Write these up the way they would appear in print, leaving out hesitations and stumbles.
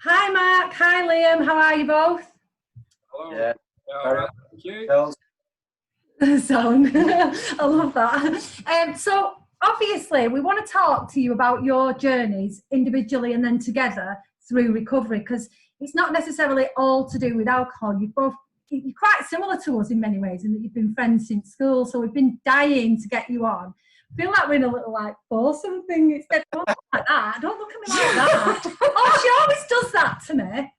Hi Mark, hi Liam, how are you both? Hello. Yeah. All right. Thank you. Song. I love that. So obviously we want to talk to you about your journeys individually and then together through recovery, because it's not necessarily all to do with alcohol. You're quite similar to us in many ways in that you've been friends since school, so we've been dying to get you on. I feel like we're in a little like foursome thing instead. Don't look like that. Don't look at me like that. Oh, she always does that to me.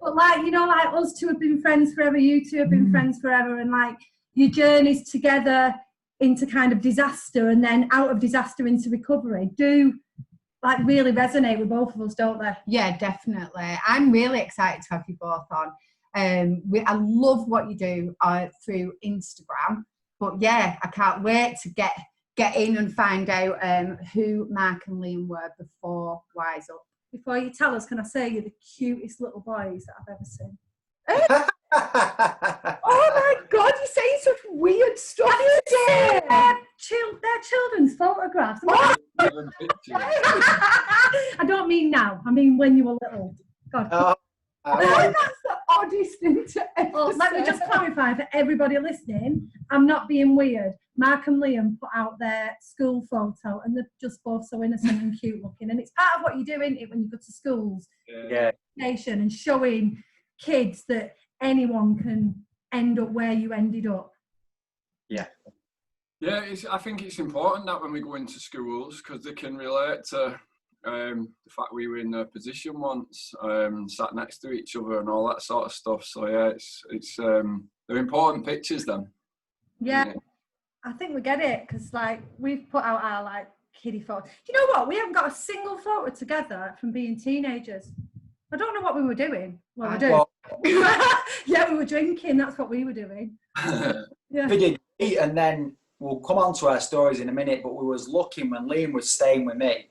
But like, you know, like us two have been friends forever, you two have been friends forever, and like your journeys together into kind of disaster and then out of disaster into recovery do like really resonate with both of us, don't they? Yeah, definitely. I'm really excited to have you both on. I love what you do through Instagram, but yeah, I can't wait to get in and find out who Mark and Liam were before Whysup. Before you tell us, can I say you're the cutest little boys that I've ever seen? Oh my God, you're saying such weird stuff today. They're children's photographs. I don't mean now. I mean when you were little. God. That's the oddest thing to ever Let me just clarify for everybody listening, I'm not being weird. Mark and Liam put out their school photo and they're just both so innocent and cute looking. And it's part of what you do, isn't it, when you go to schools, nation, and showing kids that anyone can end up where you ended up. Yeah, I think it's important that when we go into schools, because they can relate to the fact we were in their position once, sat next to each other and all that sort of stuff. So yeah, it's they're important pictures then. Yeah, I think we get it, because like we've put out our like kiddie photo. Do you know what? We haven't got a single photo together from being teenagers. I don't know what we were doing. Well, we do. Yeah, we were drinking. That's what we were doing. Yeah. We did, and then we'll come on to our stories in a minute. But we was looking when Liam was staying with me.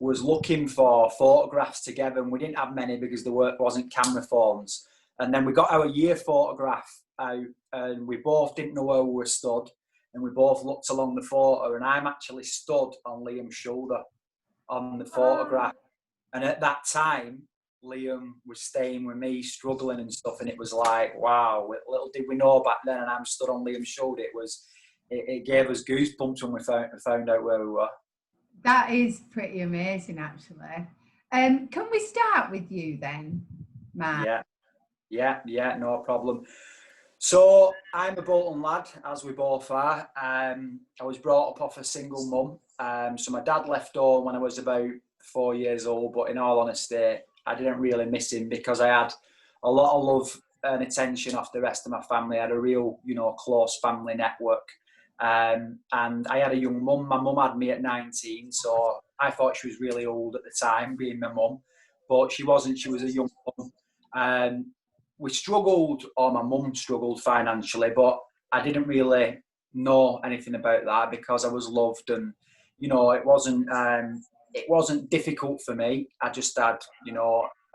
Was looking for photographs together, and we didn't have many because there wasn't camera phones. And then we got our year photograph out, and we both didn't know where we were stood, and we both looked along the photo, and I'm actually stood on Liam's shoulder on the photograph. And at that time, Liam was staying with me, struggling and stuff, and it was like, wow, little did we know back then, and I'm stood on Liam's shoulder. It gave us goosebumps when we found out where we were. That is pretty amazing, actually. Can we start with you then, Mark? Yeah, no problem. So I'm a Bolton lad, as we both are. I was brought up off a single mum. So my dad left home when I was about 4 years old, but in all honesty, I didn't really miss him because I had a lot of love and attention off the rest of my family. I had a real, close family network. And I had a young mum. My mum had me at 19, so I thought she was really old at the time, being my mum. But she wasn't. She was a young mum. We struggled, or my mum struggled financially, but I didn't really know anything about that because I was loved, and it wasn't difficult for me. I just had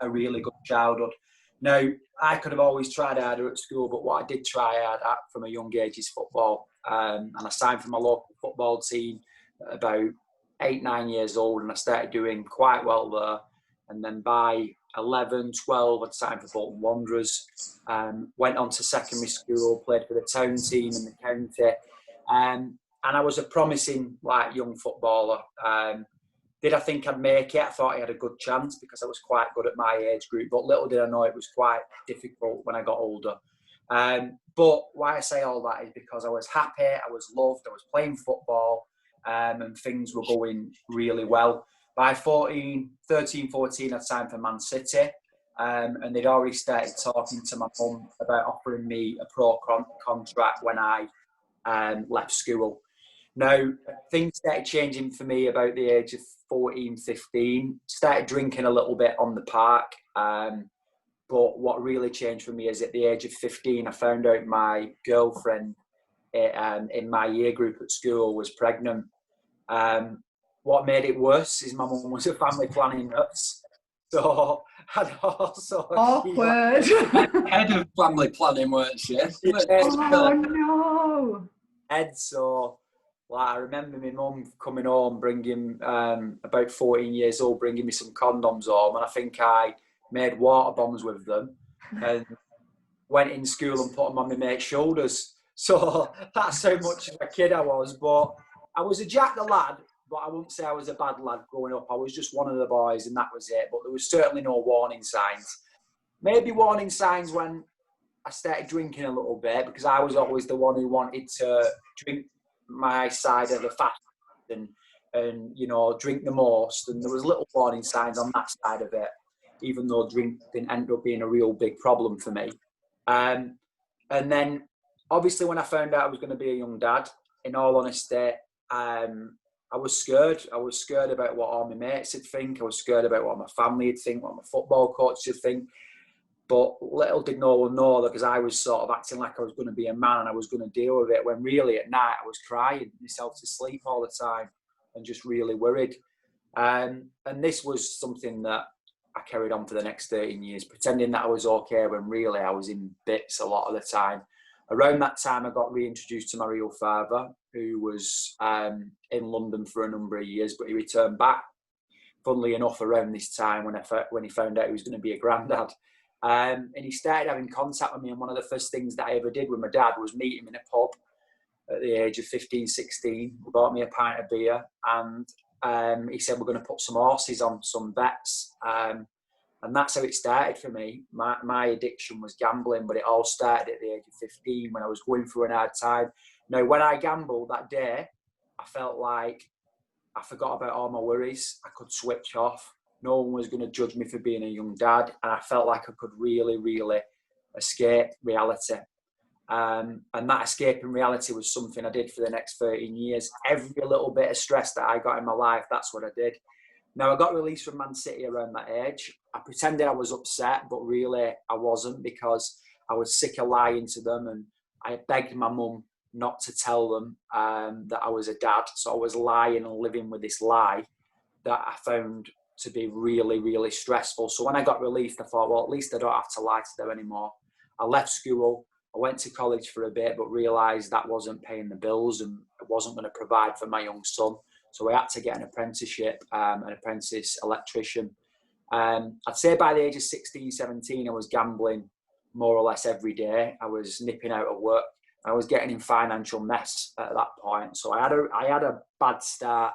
a really good childhood. Now, I could have always tried harder at school, but what I did try hard at from a young age is football. And I signed for my local football team at about 8-9 years old, and I started doing quite well there. And then by 11, 12, I signed for Bolton Wanderers. Went on to secondary school, played for the town team in the county. And I was a promising young footballer. Did I think I'd make it? I thought I had a good chance because I was quite good at my age group, but little did I know it was quite difficult when I got older. But why I say all that is because I was happy, I was loved, I was playing football, and things were going really well. By 13, 14, I'd signed for Man City, and they'd already started talking to my mum about offering me a pro contract when I left school. Now, things started changing for me about the age of 14, 15. Started drinking a little bit on the park. But what really changed for me is at the age of 15, I found out my girlfriend in my year group at school was pregnant. What made it worse is my mum was a family planning nurse. So I'd also... Awkward. Head of family planning, weren't she? Oh, no. So Like, I remember my mum coming home, bringing, about 14 years old, bringing me some condoms home, and I think I made water bombs with them, and went in school and put them on my mate's shoulders. So that's how much of a kid I was. But I was a Jack the lad, but I wouldn't say I was a bad lad growing up. I was just one of the boys, and that was it. But there was certainly no warning signs. Maybe warning signs when I started drinking a little bit, because I was always the one who wanted to drink my side of the fast and you know, drink the most. And there was little warning signs on that side of it, even though drink didn't end up being a real big problem for me. And then obviously when I found out I was going to be a young dad, in all honesty, I was scared. I was scared about what all my mates would think. I was scared about what my family would think, what my football coach would think. But little did no one know that, because I was sort of acting like I was going to be a man and I was going to deal with it, when really at night I was crying myself to sleep all the time and just really worried. And this was something that I carried on for the next 13 years, pretending that I was okay when really I was in bits a lot of the time. Around that time, I got reintroduced to my real father, who was in London for a number of years, but he returned back, funnily enough, around this time when he found out he was going to be a granddad. And he started having contact with me, and one of the first things that I ever did with my dad was meet him in a pub at the age of 15, 16. He bought me a pint of beer, and he said, we're going to put some horses on some bets. And that's how it started for me. My addiction was gambling, but it all started at the age of 15 when I was going through an hard time. Now, when I gambled that day, I felt like I forgot about all my worries. I could switch off. No one was going to judge me for being a young dad. And I felt like I could really, really escape reality. And that escaping reality was something I did for the next 13 years. Every little bit of stress that I got in my life, that's what I did. Now, I got released from Man City around that age. I pretended I was upset, but really I wasn't, because I was sick of lying to them, and I begged my mum not to tell them that I was a dad. So I was lying and living with this lie that I found to be really, really stressful. So when I got released, I thought, well, at least I don't have to lie to them anymore. I left school. I went to college for a bit, but realised that wasn't paying the bills and it wasn't going to provide for my young son. So I had to get an apprenticeship, an apprentice electrician. I'd say by the age of 16, 17, I was gambling more or less every day. I was nipping out of work. I was getting in financial mess at that point. So I had a bad start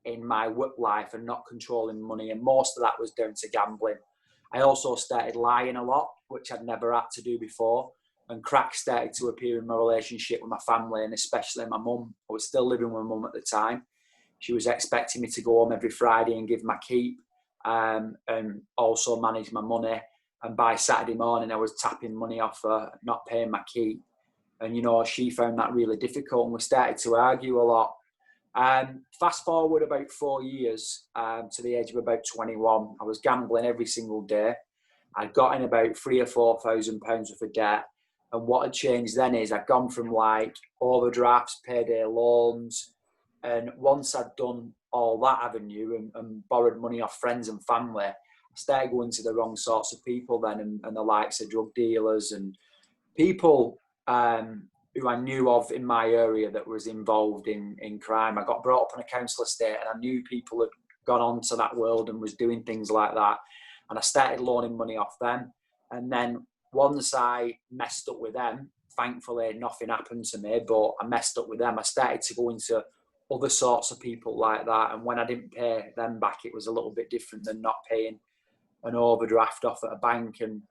in my work life and not controlling money. And most of that was down to gambling. I also started lying a lot, which I'd never had to do before. And cracks started to appear in my relationship with my family, and especially my mum. I was still living with my mum at the time. She was expecting me to go home every Friday and give my keep, and also manage my money. And by Saturday morning, I was tapping money off her, not paying my keep. And, you know, she found that really difficult, and we started to argue a lot. Fast forward about 4 years to the age of about 21, I was gambling every single day. I'd got in about £3,000 or £4,000 worth of debt. And what had changed then is I'd gone from like overdrafts, payday loans. And once I'd done all that avenue and borrowed money off friends and family, I started going to the wrong sorts of people then, and the likes of drug dealers and people who I knew of in my area that was involved in crime. I got brought up on a council estate, and I knew people had gone on to that world and was doing things like that. And I started loaning money off them. And then once I messed up with them, thankfully nothing happened to me, but I messed up with them. I started to go into other sorts of people like that. And when I didn't pay them back, it was a little bit different than not paying an overdraft off at a bank. And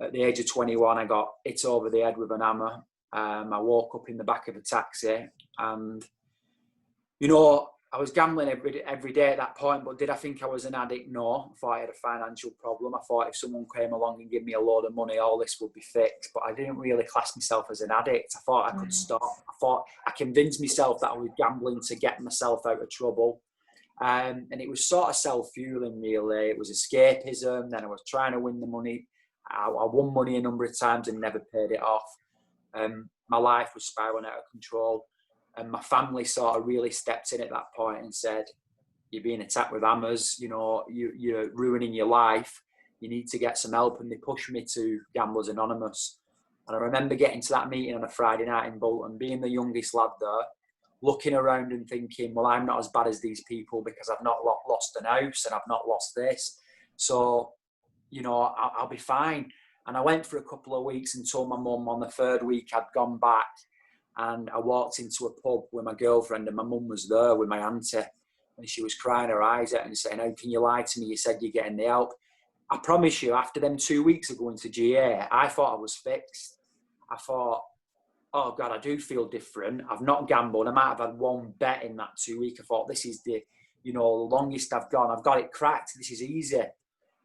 at the age of 21, I got hit over the head with an hammer. I woke up in the back of a taxi, and, you know, I was gambling every day at that point, but did I think I was an addict? No. I thought I had a financial problem. I thought if someone came along and gave me a load of money, all this would be fixed. But I didn't really class myself as an addict. I thought I could stop. I convinced myself that I was gambling to get myself out of trouble. And it was sort of self-fueling, really. It was escapism. Then I was trying to win the money. I won money a number of times and never paid it off. My life was spiraling out of control. And my family sort of really stepped in at that point and said, you're being attacked with hammers, you know, you're ruining your life. You need to get some help. And they pushed me to Gamblers Anonymous. And I remember getting to that meeting on a Friday night in Bolton, being the youngest lad there, looking around and thinking, well, I'm not as bad as these people because I've not lost an house and I've not lost this. So, you know, I'll be fine. And I went for a couple of weeks and told my mum on the third week I'd gone back, and I walked into a pub with my girlfriend and my mum was there with my auntie, and she was crying her eyes out and saying, how can you lie to me? You said you're getting the help. I promise you, after them 2 weeks of going to GA, I thought I was fixed. I thought, oh God, I do feel different. I've not gambled. I might have had one bet in that 2 week. I thought, this is the, you know, the longest I've gone. I've got it cracked. This is easy.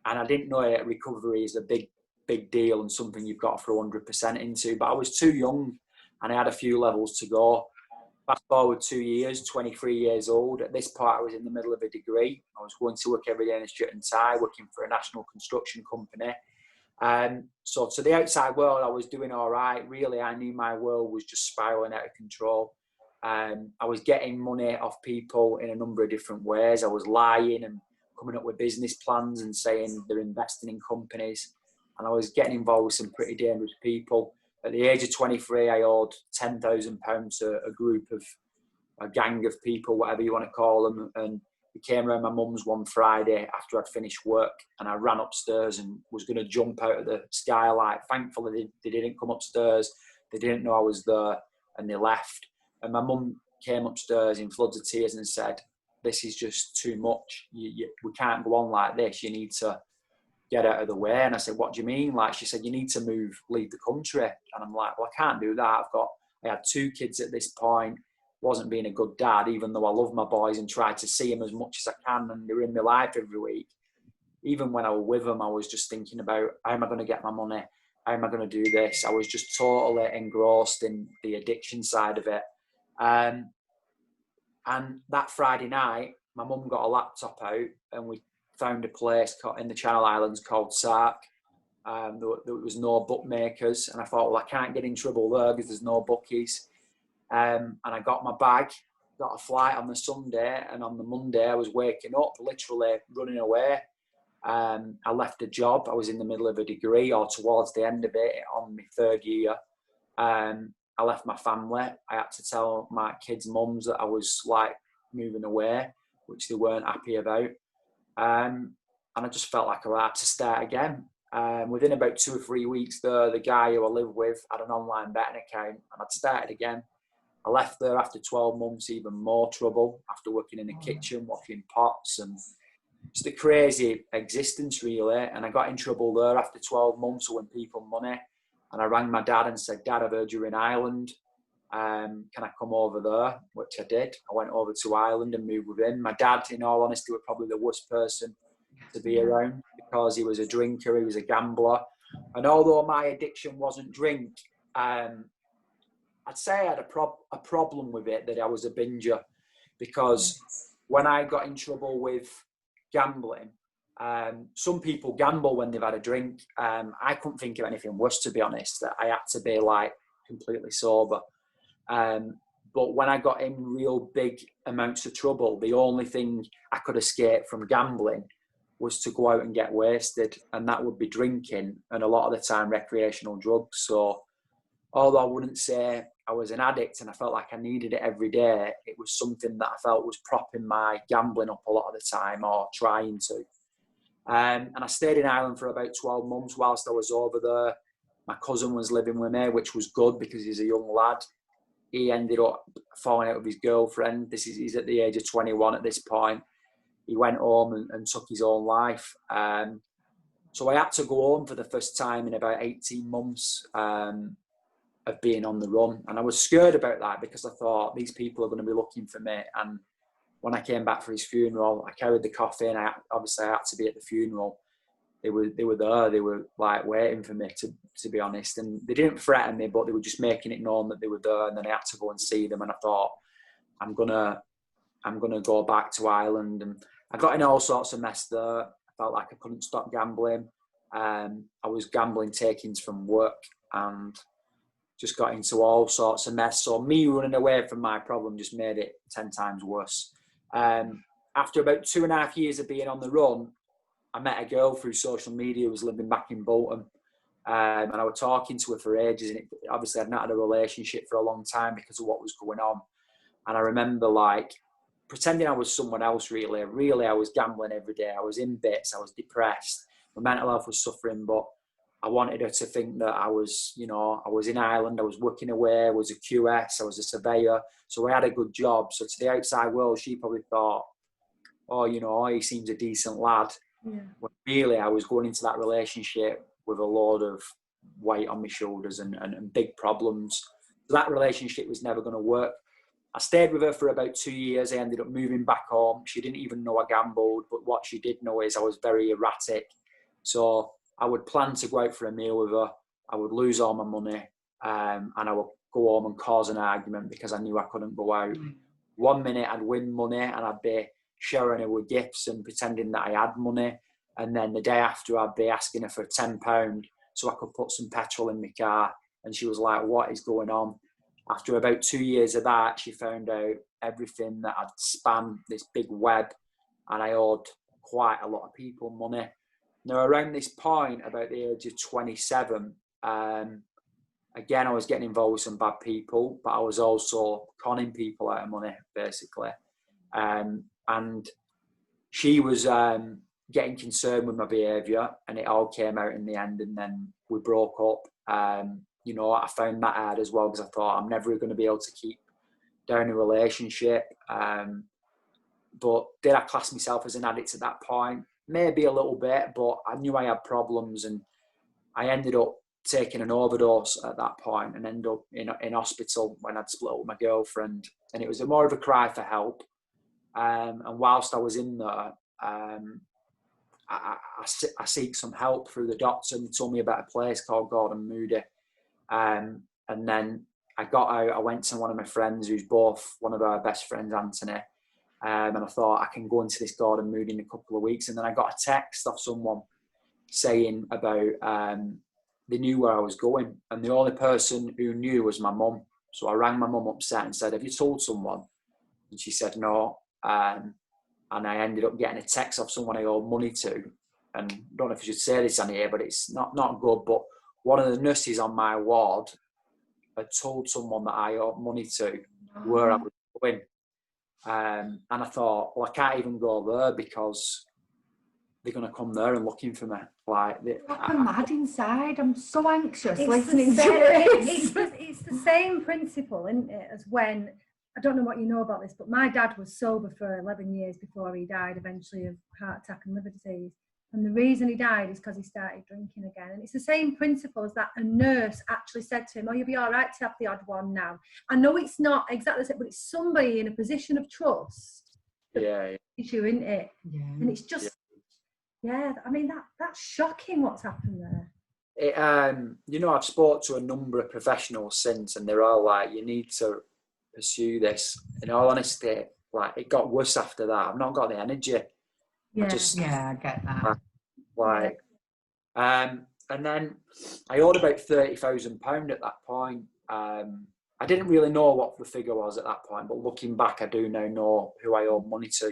And I didn't know it. Recovery is a big deal and something you've got to throw 100% into. But I was too young and I had a few levels to go. Fast forward 2 years, 23 years old. At this point, I was in the middle of a degree. I was going to work every day in a suit and tie, working for a national construction company. So to the outside world, I was doing all right. Really, I knew my world was just spiraling out of control. I was getting money off people in a number of different ways. I was lying and coming up with business plans and saying they're investing in companies. And I was getting involved with some pretty dangerous people. At the age of 23, I owed £10,000 to a gang of people, whatever you want to call them. And we came around my mum's one Friday after I'd finished work, and I ran upstairs and was going to jump out of the skylight. Thankfully, they didn't come upstairs. They didn't know I was there, and they left. And my mum came upstairs in floods of tears and said, this is just too much. We can't go on like this. You need to get out of the way. And I said, what do you mean? Like, she said, you need to leave the country. And I'm like, well, I can't do that. I had 2 kids at this point. Wasn't being a good dad, even though I love my boys and tried to see them as much as I can, and they were in my life every week. Even when I was with them, I was just thinking about, how am I going to get my money? How am I going to do this? I was just totally engrossed in the addiction side of it. And that Friday night, my mum got a laptop out and we found a place in the Channel Islands called Sark. There was no bookmakers, and I thought, well, I can't get in trouble there because there's no bookies. And I got my bag, got a flight on the Sunday, and on the Monday I was waking up, literally running away. I left a job. I was in the middle of a degree, or towards the end of it, on my 3rd year. I left my family. I had to tell my kids' mums that I was like moving away, which they weren't happy about. And I just felt like I had to start again. Within about 2 or 3 weeks there, the guy who I lived with had an online betting account, and I'd started again. I left there after 12 months, even more trouble, after working in the kitchen, washing pots, and just a crazy existence, really. And I got in trouble there after 12 months owing people money. And I rang my dad and said, Dad, I've heard you're in Ireland. Can I come over there? Which I did. I went over to Ireland and moved with him. My dad, in all honesty, was probably the worst person to be around because he was a drinker, he was a gambler. And although my addiction wasn't drink, I'd say I had a problem with it, that I was a binger, because when I got in trouble with gambling, some people gamble when they've had a drink. I couldn't think of anything worse, to be honest, that I had to be like completely sober. But when I got in real big amounts of trouble, the only thing I could escape from gambling was to go out and get wasted, and that would be drinking, and a lot of the time recreational drugs. So although I wouldn't say I was an addict and I felt like I needed it every day, it was something that I felt was propping my gambling up a lot of the time, or trying to. And I stayed in Ireland for about 12 months whilst I was over there. My cousin was living with me, which was good because he's a young lad. He ended up falling out with his girlfriend. He's at the age of 21 at this point. He went home and took his own life. So I had to go home for the first time in about 18 months of being on the run. And I was scared about that because I thought, these people are going to be looking for me. And when I came back for his funeral, I carried the coffin. Obviously I had to be at the funeral. They were there. They were like waiting for me, to be honest. And they didn't threaten me, but they were just making it known that they were there. And then I had to go and see them. And I thought, I'm gonna go back to Ireland. And I got in all sorts of mess there. I felt like I couldn't stop gambling. I was gambling takings from work and just got into all sorts of mess. So me running away from my problem just made it 10 times worse. After about 2.5 years of being on the run, I met a girl through social media who was living back in Bolton. And I was talking to her for ages. And obviously I'd not had a relationship for a long time because of what was going on. And I remember like pretending I was someone else really. Really, I was gambling every day. I was in bits. I was depressed. My mental health was suffering, but I wanted her to think that I was, you know, I was in Ireland, I was working away, I was a QS, I was a surveyor. So I had a good job. So to the outside world, she probably thought, oh, you know, he seems a decent lad. Yeah. When really I was going into that relationship with a load of weight on my shoulders and big problems. So that relationship was never going to work. I stayed with her for about 2 years. I ended up moving back home. She didn't even know I gambled, but what she did know is I was very erratic. So I would plan to go out for a meal with her. I would lose all my money, and I would go home and cause an argument because I knew I couldn't go out. 1 minute I'd win money and I'd be showering her with gifts and pretending that I had money. And then the day after I'd be asking her for £10 so I could put some petrol in my car. And she was like, what is going on? After about 2 years of that, she found out everything that I'd spanned this big web, and I owed quite a lot of people money. Now, around this point, about the age of 27, again, I was getting involved with some bad people, but I was also conning people out of money, basically. And she was getting concerned with my behaviour, and it all came out in the end, and then we broke up. You know, I found that hard as well because I thought I'm never going to be able to keep down a relationship. But did I class myself as an addict at that point? Maybe a little bit, but I knew I had problems, and I ended up taking an overdose at that point and ended up in hospital when I'd split up with my girlfriend. And it was more of a cry for help. And whilst I was in there, I seek some help through the doctor, and he told me about a place called Gordon Moody. And then I got out, I went to one of my friends who's both one of our best friends, Anthony. And I thought I can go into this Gordon Moody in a couple of weeks. And then I got a text off someone saying about they knew where I was going. And the only person who knew was my mum. So I rang my mum upset and said, have you told someone? And she said no. And I ended up getting a text off someone I owed money to. And I don't know if I should say this on here, but it's not good. But one of the nurses on my ward had told someone that I owed money to where I was going. And I thought, well, I can't even go there because they're going to come there and looking for me. Like, I'm mad inside. I'm so anxious It's listening the to same, this. it's the same principle, isn't it, as when, I don't know what you know about this, but my dad was sober for 11 years before he died eventually of heart attack and liver disease. And the reason he died is because he started drinking again. And it's the same principle as that a nurse actually said to him, oh, you'll be all right to have the odd one now. I know it's not exactly the same, but it's somebody in a position of trust. Yeah. Issue, isn't it? Yeah. And it's just, yeah, I mean, that's shocking what's happened there. You know, I've spoke to a number of professionals since, and they're all like, you need to pursue this. In all honesty, like, it got worse after that. I've not got the energy. Yeah, I get that. Like, and then I owed about £30,000 at that point. I didn't really know what the figure was at that point, but looking back, I do now know who I owe money to.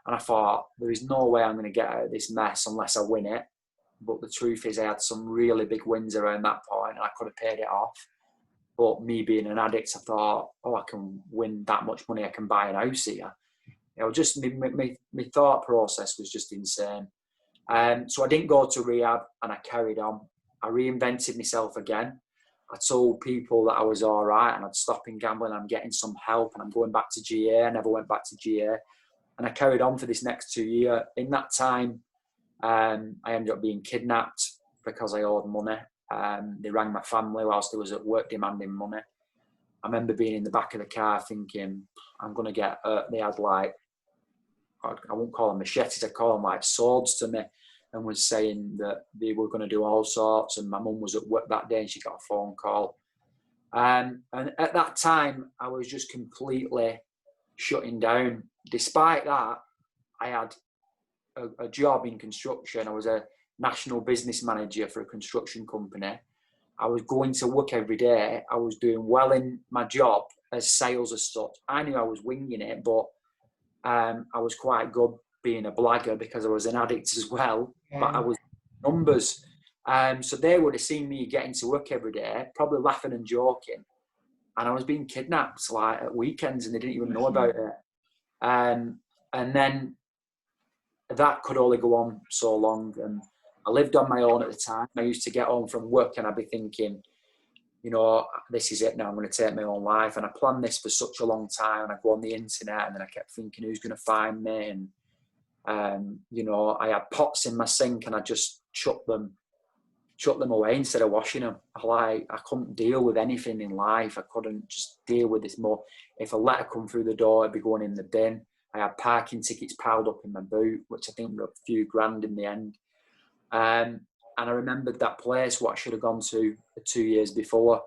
And I thought, there is no way I'm going to get out of this mess unless I win it. But the truth is, I had some really big wins around that point, and I could have paid it off. But me being an addict, I thought, oh, I can win that much money, I can buy an house here. You know, just my thought process was just insane. So I didn't go to rehab, and I carried on. I reinvented myself again. I told people that I was all right and I'd stop in gambling. I'm getting some help and I'm going back to GA. I never went back to GA. And I carried on for this next 2 years. In that time, I ended up being kidnapped because I owed money. They rang my family whilst I was at work demanding money. I remember being in the back of the car thinking, I'm going to get hurt. They had like, I won't call them machetes, I call them like swords to me, and was saying that they were going to do all sorts. And my mum was at work that day and she got a phone call. And at that time, I was just completely shutting down. Despite that, I had a job in construction. I was a national business manager for a construction company. I was going to work every day. I was doing well in my job as sales as such. I knew I was winging it, but I was quite good being a blagger because I was an addict as well. Yeah. But I was numbers. So they would have seen me getting to work every day, probably laughing and joking. and I was being kidnapped like at weekends, and they didn't even know about it. And then that could only go on so long. And I lived on my own at the time. I used to get home from work and I'd be thinking, you know, this is it now. I'm going to take my own life. And I planned this for such a long time. And I go on the internet, and then I kept thinking, who's going to find me? And you know, I had pots in my sink, and I just chucked them away instead of washing them. I couldn't deal with anything in life. I couldn't just deal with this more. If a letter come through the door, it'd be going in the bin. I had parking tickets piled up in my boot, which I think were a few grand in the end. And I remembered that place, what I should have gone to 2 years before.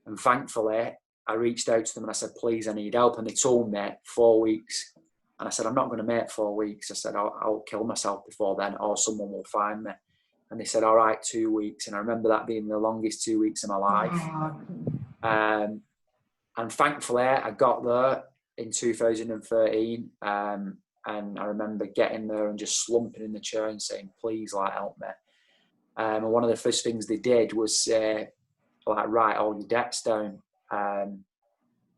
And thankfully, I reached out to them and I said, please, I need help. And they told me 4 weeks. And I said, I'm not going to make 4 weeks. I said, I'll kill myself before then, or someone will find me. And they said, all right, 2 weeks. And I remember that being the longest 2 weeks of my life. And thankfully, I got there in 2013. And I remember getting there and just slumping in the chair and saying, please, like, help me. And one of the first things they did was say, like, write all your debts down. And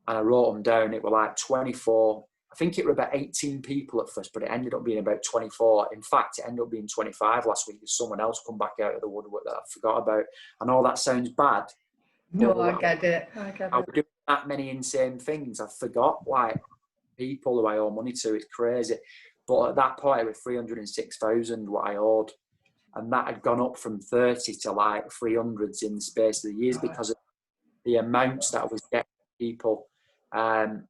I wrote them down. It were like 24. I think it were about 18 people at first, but it ended up being about 24. In fact, it ended up being 25 last week. There's someone else come back out of the woodwork that I forgot about. I know that sounds bad. No, I get it. I was doing that many insane things. I forgot, like, people who I owe money to. It's crazy. But at that point, it was 306,000 what I owed. And that had gone up from 30 to like 300s in the space of the years because of the amounts that I was getting people. And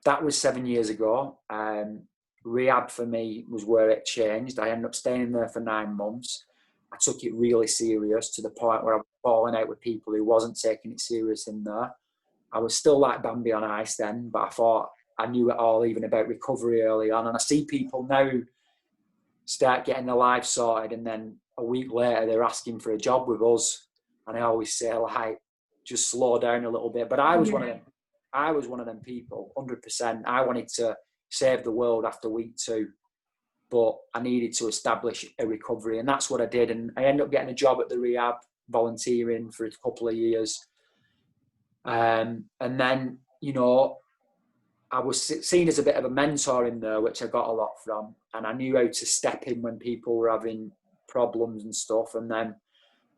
that was 7 years ago. Rehab for me was where it changed. I ended up staying there for 9 months. I took it really serious to the point where I was falling out with people who wasn't taking it serious in there. I was still like Bambi on ice then, but I thought I knew it all even about recovery early on. And I see people now start getting their lives sorted, and then a week later they're asking for a job with us. And I always say, like, just slow down a little bit. But I was one of them. I was one of them people, 100%. I wanted to save the world after week 2, but I needed to establish a recovery, and that's what I did. And I ended up getting a job at the rehab, volunteering for a couple of years. And then, you know, I was seen as a bit of a mentor in there, which I got a lot from, and I knew how to step in when people were having problems and stuff. And then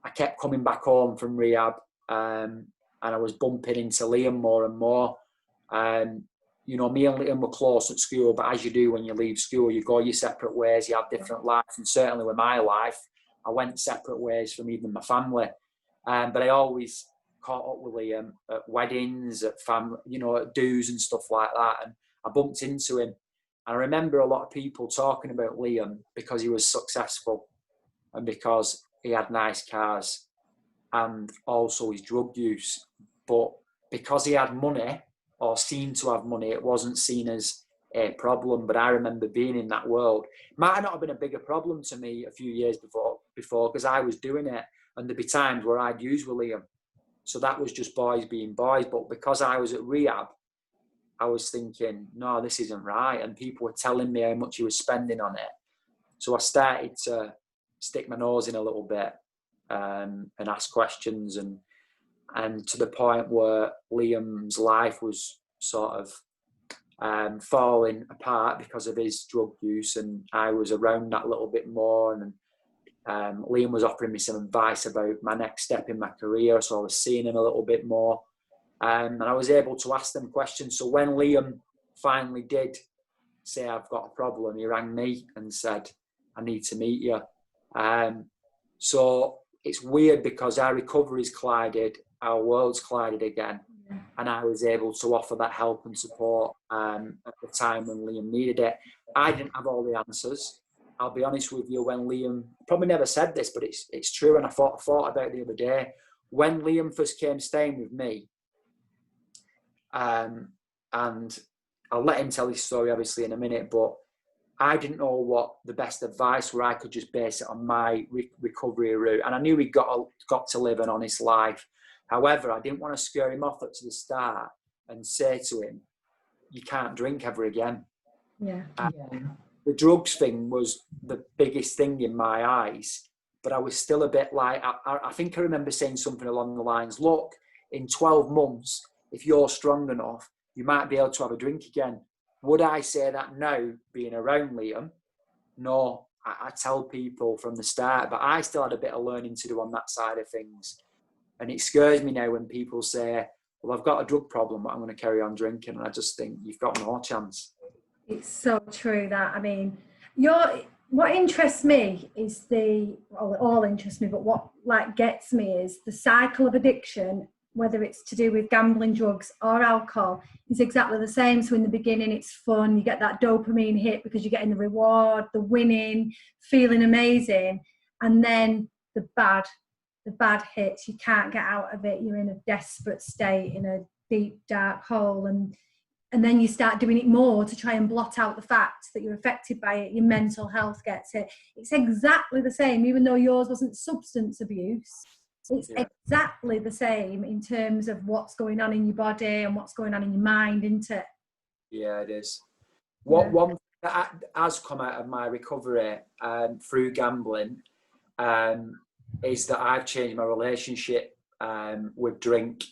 I kept coming back home from rehab, and I was bumping into Liam more and more. You know, me and Liam were close at school, but as you do when you leave school, you go your separate ways, you have different lives. And certainly with my life, I went separate ways from even my family. But I always caught up with Liam at weddings, at family, you know, at do's and stuff like that. And I bumped into him. And I remember a lot of people talking about Liam because he was successful and because he had nice cars and also his drug use. But because he had money, or seemed to have money, it wasn't seen as a problem. But I remember being in that world. It might not have been a bigger problem to me a few years before because I was doing it, and there'd be times where I'd use with Liam. So that was just boys being boys. But because I was at rehab, I was thinking, no, this isn't right. And people were telling me how much he was spending on it. So I started to stick my nose in a little bit and ask questions, and to the point where Liam's life was sort of falling apart because of his drug use, and I was around that a little bit more. And Liam was offering me some advice about my next step in my career, so I was seeing him a little bit more, and I was able to ask them questions. So when Liam finally did say, I've got a problem, he rang me and said, I need to meet you. So it's weird because our recoveries collided, our worlds collided again, and I was able to offer that help and support at the time when Liam needed it. I didn't have all the answers. I'll be honest with you, when Liam, probably never said this, but it's true, and I thought about it the other day. When Liam first came staying with me, and I'll let him tell his story obviously in a minute, but I didn't know what the best advice where I could just base it on my recovery route. And I knew he got to live an honest life. However, I didn't want to scare him off at the start and say to him, you can't drink ever again. Yeah. The drugs thing was the biggest thing in my eyes, but I was still a bit like, I think I remember saying something along the lines, look, in 12 months, if you're strong enough, you might be able to have a drink again. Would I say that now, being around Liam? No, I tell people from the start, but I still had a bit of learning to do on that side of things. And it scares me now when people say, well, I've got a drug problem, but I'm going to carry on drinking. And I just think you've got no chance. It's so true that, I mean, what interests me is well, it all interests me, but what like gets me is the cycle of addiction, whether it's to do with gambling, drugs or alcohol, is exactly the same. So in the beginning, it's fun. You get that dopamine hit because you're getting the reward, the winning, feeling amazing. And then the bad hits, you can't get out of it. You're in a desperate state, in a deep, dark hole. And then you start doing it more to try and blot out the fact that you're affected by it. Your mental health gets it. It's exactly the same, even though yours wasn't substance abuse. It's exactly the same in terms of what's going on in your body and what's going on in your mind, isn't it? Yeah, it is. One thing that has come out of my recovery through gambling is that I've changed my relationship with drink,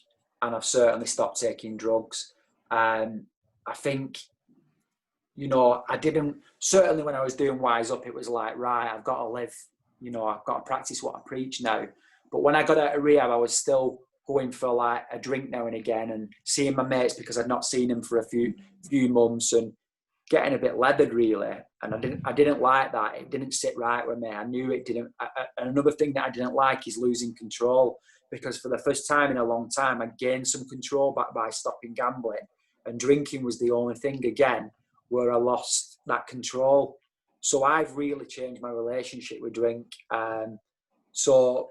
and I've certainly stopped taking drugs. I think, I didn't, certainly when I was doing Whysup, it was like, right, I've got to live, I've got to practice what I preach now. But when I got out of rehab, I was still going for like a drink now and again and seeing my mates because I'd not seen them for a few months and getting a bit leathered really. And I didn't like that. It didn't sit right with me. I knew it didn't. And another thing that I didn't like is losing control, because for the first time in a long time, I gained some control back by stopping gambling. And drinking was the only thing, again, where I lost that control. So I've really changed my relationship with drink. So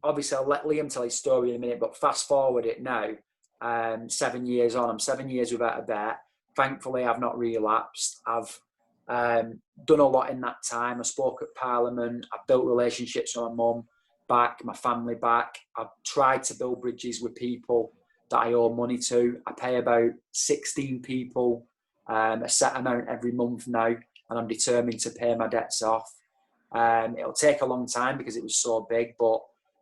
obviously I'll let Liam tell his story in a minute, but fast forward it now, 7 years on, I'm 7 years without a bet. Thankfully, I've not relapsed. I've done a lot in that time. I spoke at Parliament. I've built relationships with my mum back, my family back. I've tried to build bridges with people that I owe money to. I pay about 16 people a set amount every month now, and I'm determined to pay my debts off. It'll take a long time because it was so big, but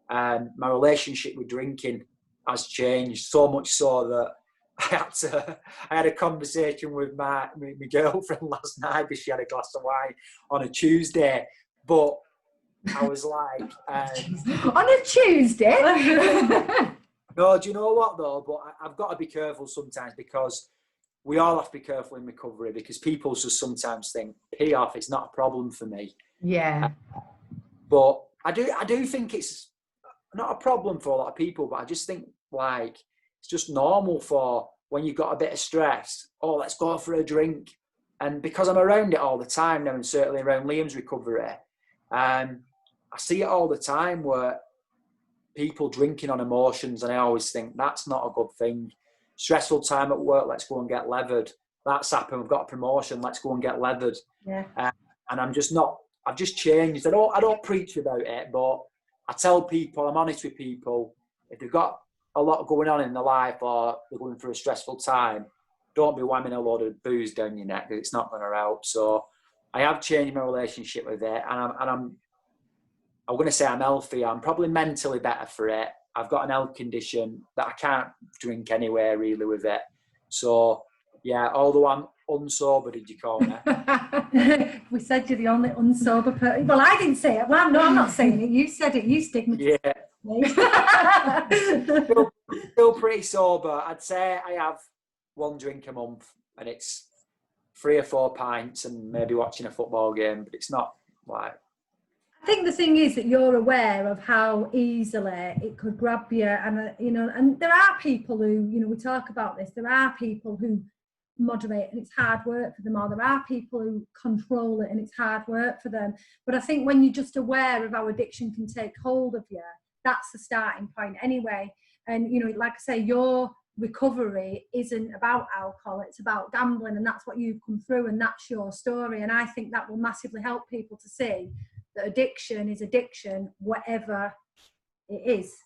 my relationship with drinking has changed, so much so that I had a conversation with my girlfriend last night because she had a glass of wine on a Tuesday, but I was like... on a Tuesday? No, do you know what though? But I've got to be careful sometimes, because we all have to be careful in recovery, because people just sometimes think, pee off, it's not a problem for me. Yeah. But I do think it's not a problem for a lot of people, but I just think like it's just normal for when you've got a bit of stress, oh, let's go for a drink. And because I'm around it all the time now, and certainly around Liam's recovery, I see it all the time where people drinking on emotions, and I always think that's not a good thing. Stressful time at work, let's go and get leathered. That's happened, we've got a promotion, let's go and get leathered. Yeah. And I've just changed. I don't preach about it, but I tell people, I'm honest with people, if they've got a lot going on in their life or they're going through a stressful time, don't be whamming a load of booze down your neck, because it's not going to help. So I have changed my relationship with it, and I'm going to say I'm healthy. I'm probably mentally better for it. I've got an health condition that I can't drink anywhere really with it. So yeah, although I'm unsober, did you call me? We said you're the only unsober person. Well, I didn't say it. Well, no, I'm not saying it. You said it. You stigmatized me. Still pretty sober. I'd say I have one drink a month, and it's 3 or 4 pints and maybe watching a football game, but it's not like... I think the thing is that you're aware of how easily it could grab you, and and there are people who, we talk about this, there are people who moderate and it's hard work for them, or there are people who control it and it's hard work for them. But I think when you're just aware of how addiction can take hold of you, that's the starting point anyway. And like I say, your recovery isn't about alcohol, it's about gambling, and that's what you've come through, and that's your story. And I think that will massively help people to see that addiction is addiction, whatever it is.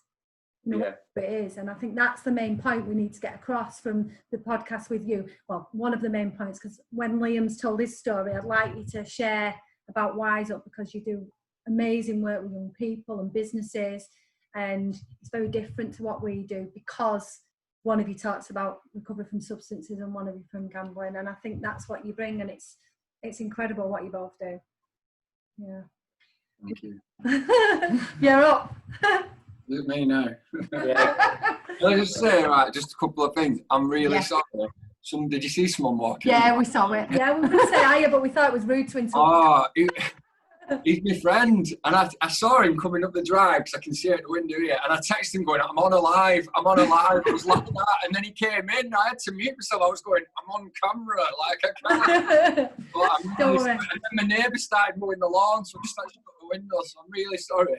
Whatever it is. And I think that's the main point we need to get across from the podcast with you. Well, one of the main points, because when Liam's told his story, I'd like you to share about Whysup, because you do amazing work with young people and businesses. and it's very different to what we do because one of you talks about recovery from substances and one of you from gambling, and I think that's what you bring, and it's incredible what you both do. Yeah. Thank you. You're up. Is it me now? Yeah. Can I just say, right, just a couple of things. I'm really sorry. Did you see someone walking? Yeah, we saw it. Yeah, we were going to say hiya, but we thought it was rude to interrupt. Oh, he's my friend, and I saw him coming up the drive because I can see it out the window here, and I texted him going, I'm on a live. I was like that, and then he came in, I had to mute myself. I was going, I'm on camera, like I can't. Don't worry. And then my neighbour started mowing the lawn, so I just started shut the window, so I'm really sorry.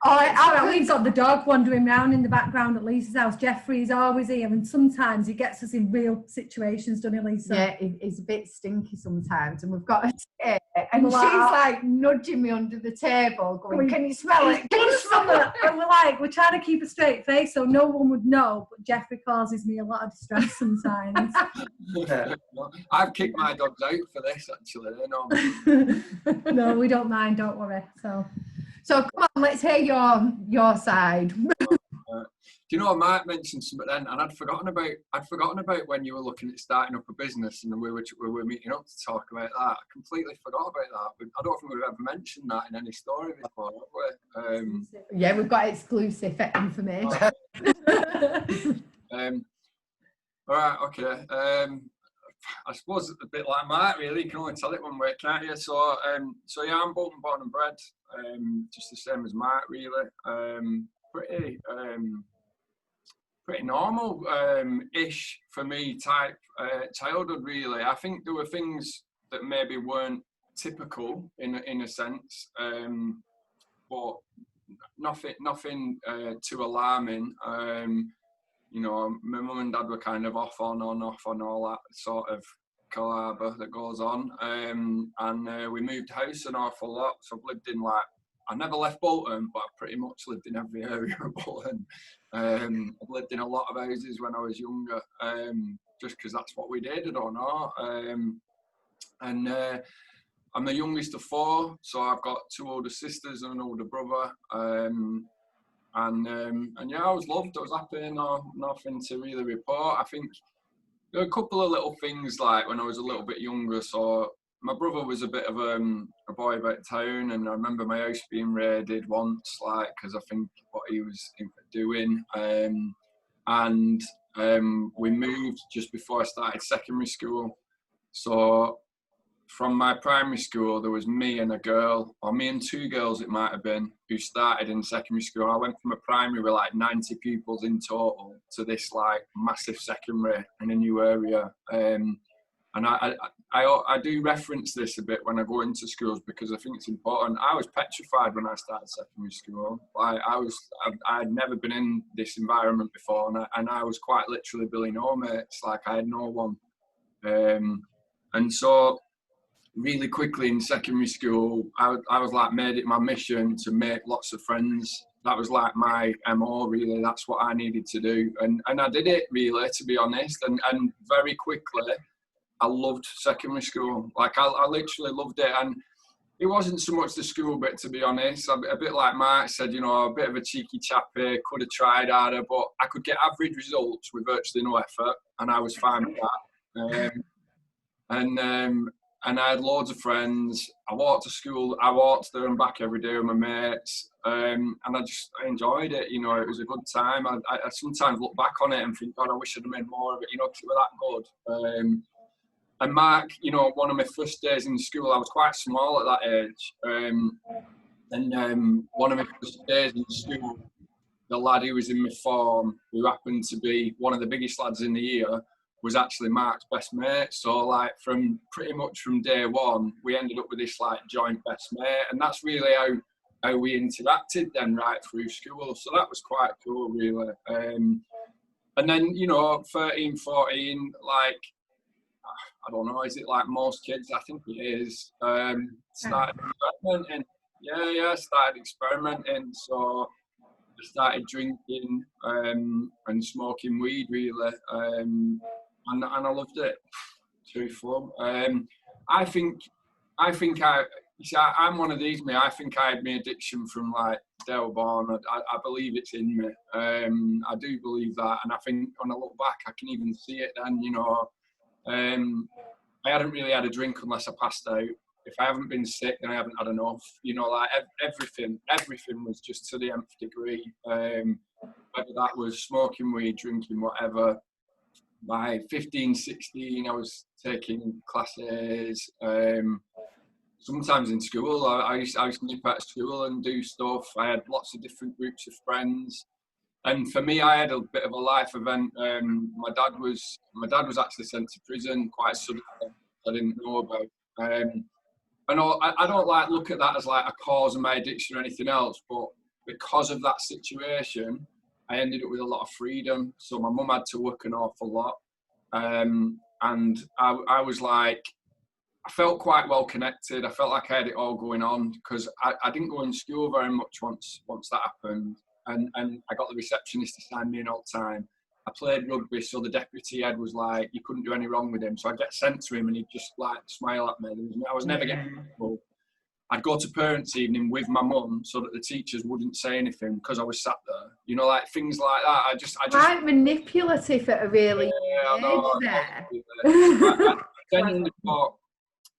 All right, we've got the dog wandering around in the background at Lisa's house. Jeffrey's always here, and sometimes he gets us in real situations, doesn't he, Lisa? Yeah, he's a bit stinky sometimes, and we've got a table, and she's like nudging me under the table, going, "Can you smell it? Can you smell it?" And we're trying to keep a straight face so no one would know, but Jeffrey causes me a lot of distress sometimes. I've kicked my dogs out for this, actually. They know. No, we don't mind, don't worry. So come on, let's hear your side. Do you know, I might mention something then, and I'd forgotten about when you were looking at starting up a business and we were meeting up to talk about that. I completely forgot about that. I don't think we've ever mentioned that in any story before, have we? Yeah, we've got exclusive information. All right, okay. I suppose a bit like Mark, really. You can only tell it one way, can't you? So yeah, I'm Bolton born and bred, just the same as Mark, really. Pretty normal ish for me type childhood, really. I think there were things that maybe weren't typical in a sense, but nothing too alarming. You know, my mum and dad were kind of off on all that sort of calibre that goes on, and we moved house an awful lot. So I've lived in I never left Bolton, but I've pretty much lived in every area of Bolton. I've lived in a lot of houses when I was younger, just because that's what we did, I don't know. And I'm the youngest of four, so I've got two older sisters and an older brother. And yeah, I was loved, I was happy, nothing to really report. I think there were a couple of little things like when I was a little bit younger. So my brother was a bit of a boy about town, and I remember my house being raided once, because I think what he was doing. And we moved just before I started secondary school. So from my primary school, there was me and a girl, or me and two girls it might have been, who started in secondary school. I went from a primary with 90 pupils in total to this massive secondary in a new area. And I do reference this a bit when I go into schools because I think it's important. I was petrified when I started secondary school. I'd never been in this environment before, and I was quite literally Billy No Mates. I had no one. And so really quickly in secondary school, I was made it my mission to make lots of friends. That was my MO, really. That's what I needed to do. And I did it, really, to be honest. And very quickly, I loved secondary school. I literally loved it. And it wasn't so much the school bit, to be honest. A bit like Mark said, a bit of a cheeky chappy, could have tried harder, but I could get average results with virtually no effort, and I was fine with that. And I had loads of friends. I walked to school. I walked there and back every day with my mates. And I enjoyed it. It was a good time. I sometimes look back on it and think, God, I wish I'd have made more of it, because it was that good. And Mark, one of my first days in school, I was quite small at that age. And one of my first days in school, the lad who was in my form, who happened to be one of the biggest lads in the year, was actually Mark's best mate. So from pretty much from day one, we ended up with this joint best mate, and that's really how we interacted then right through school. So that was quite cool, really. And then 13, 14, I don't know, is it most kids? I think it is. Started experimenting. Yeah, started experimenting. So I started drinking and smoking weed, really. And I loved it. Truthful. I think I'm one of these, mate. I think I had my addiction from day I was born. I believe it's in me. I do believe that, and I think when I look back, I can even see it then. You know, I hadn't really had a drink unless I passed out. If I haven't been sick, then I haven't had enough. You know, like everything was just to the nth degree. Whether that was smoking weed, drinking, whatever. By 15, 16, I was taking classes. Sometimes in school, I used to nip out of school and do stuff. I had lots of different groups of friends. And for me, I had a bit of a life event. My dad was actually sent to prison quite suddenly. I didn't know about. I don't like look at that as like a cause of my addiction or anything else, but because of that situation, I ended up with a lot of freedom. So my mum had to work an awful lot, and I was like, I felt quite well connected. I felt like I had it all going on because I didn't go in school very much once that happened, and I got the receptionist to sign me in all the time. I played rugby, so the deputy head was like, you couldn't do any wrong with him. So I'd get sent to him and he'd just like smile at me. I was never getting in trouble. I'd go to parents' evening with my mum so that the teachers wouldn't say anything because I was sat there. You know, like things like that. I just quite manipulative at a really young age there.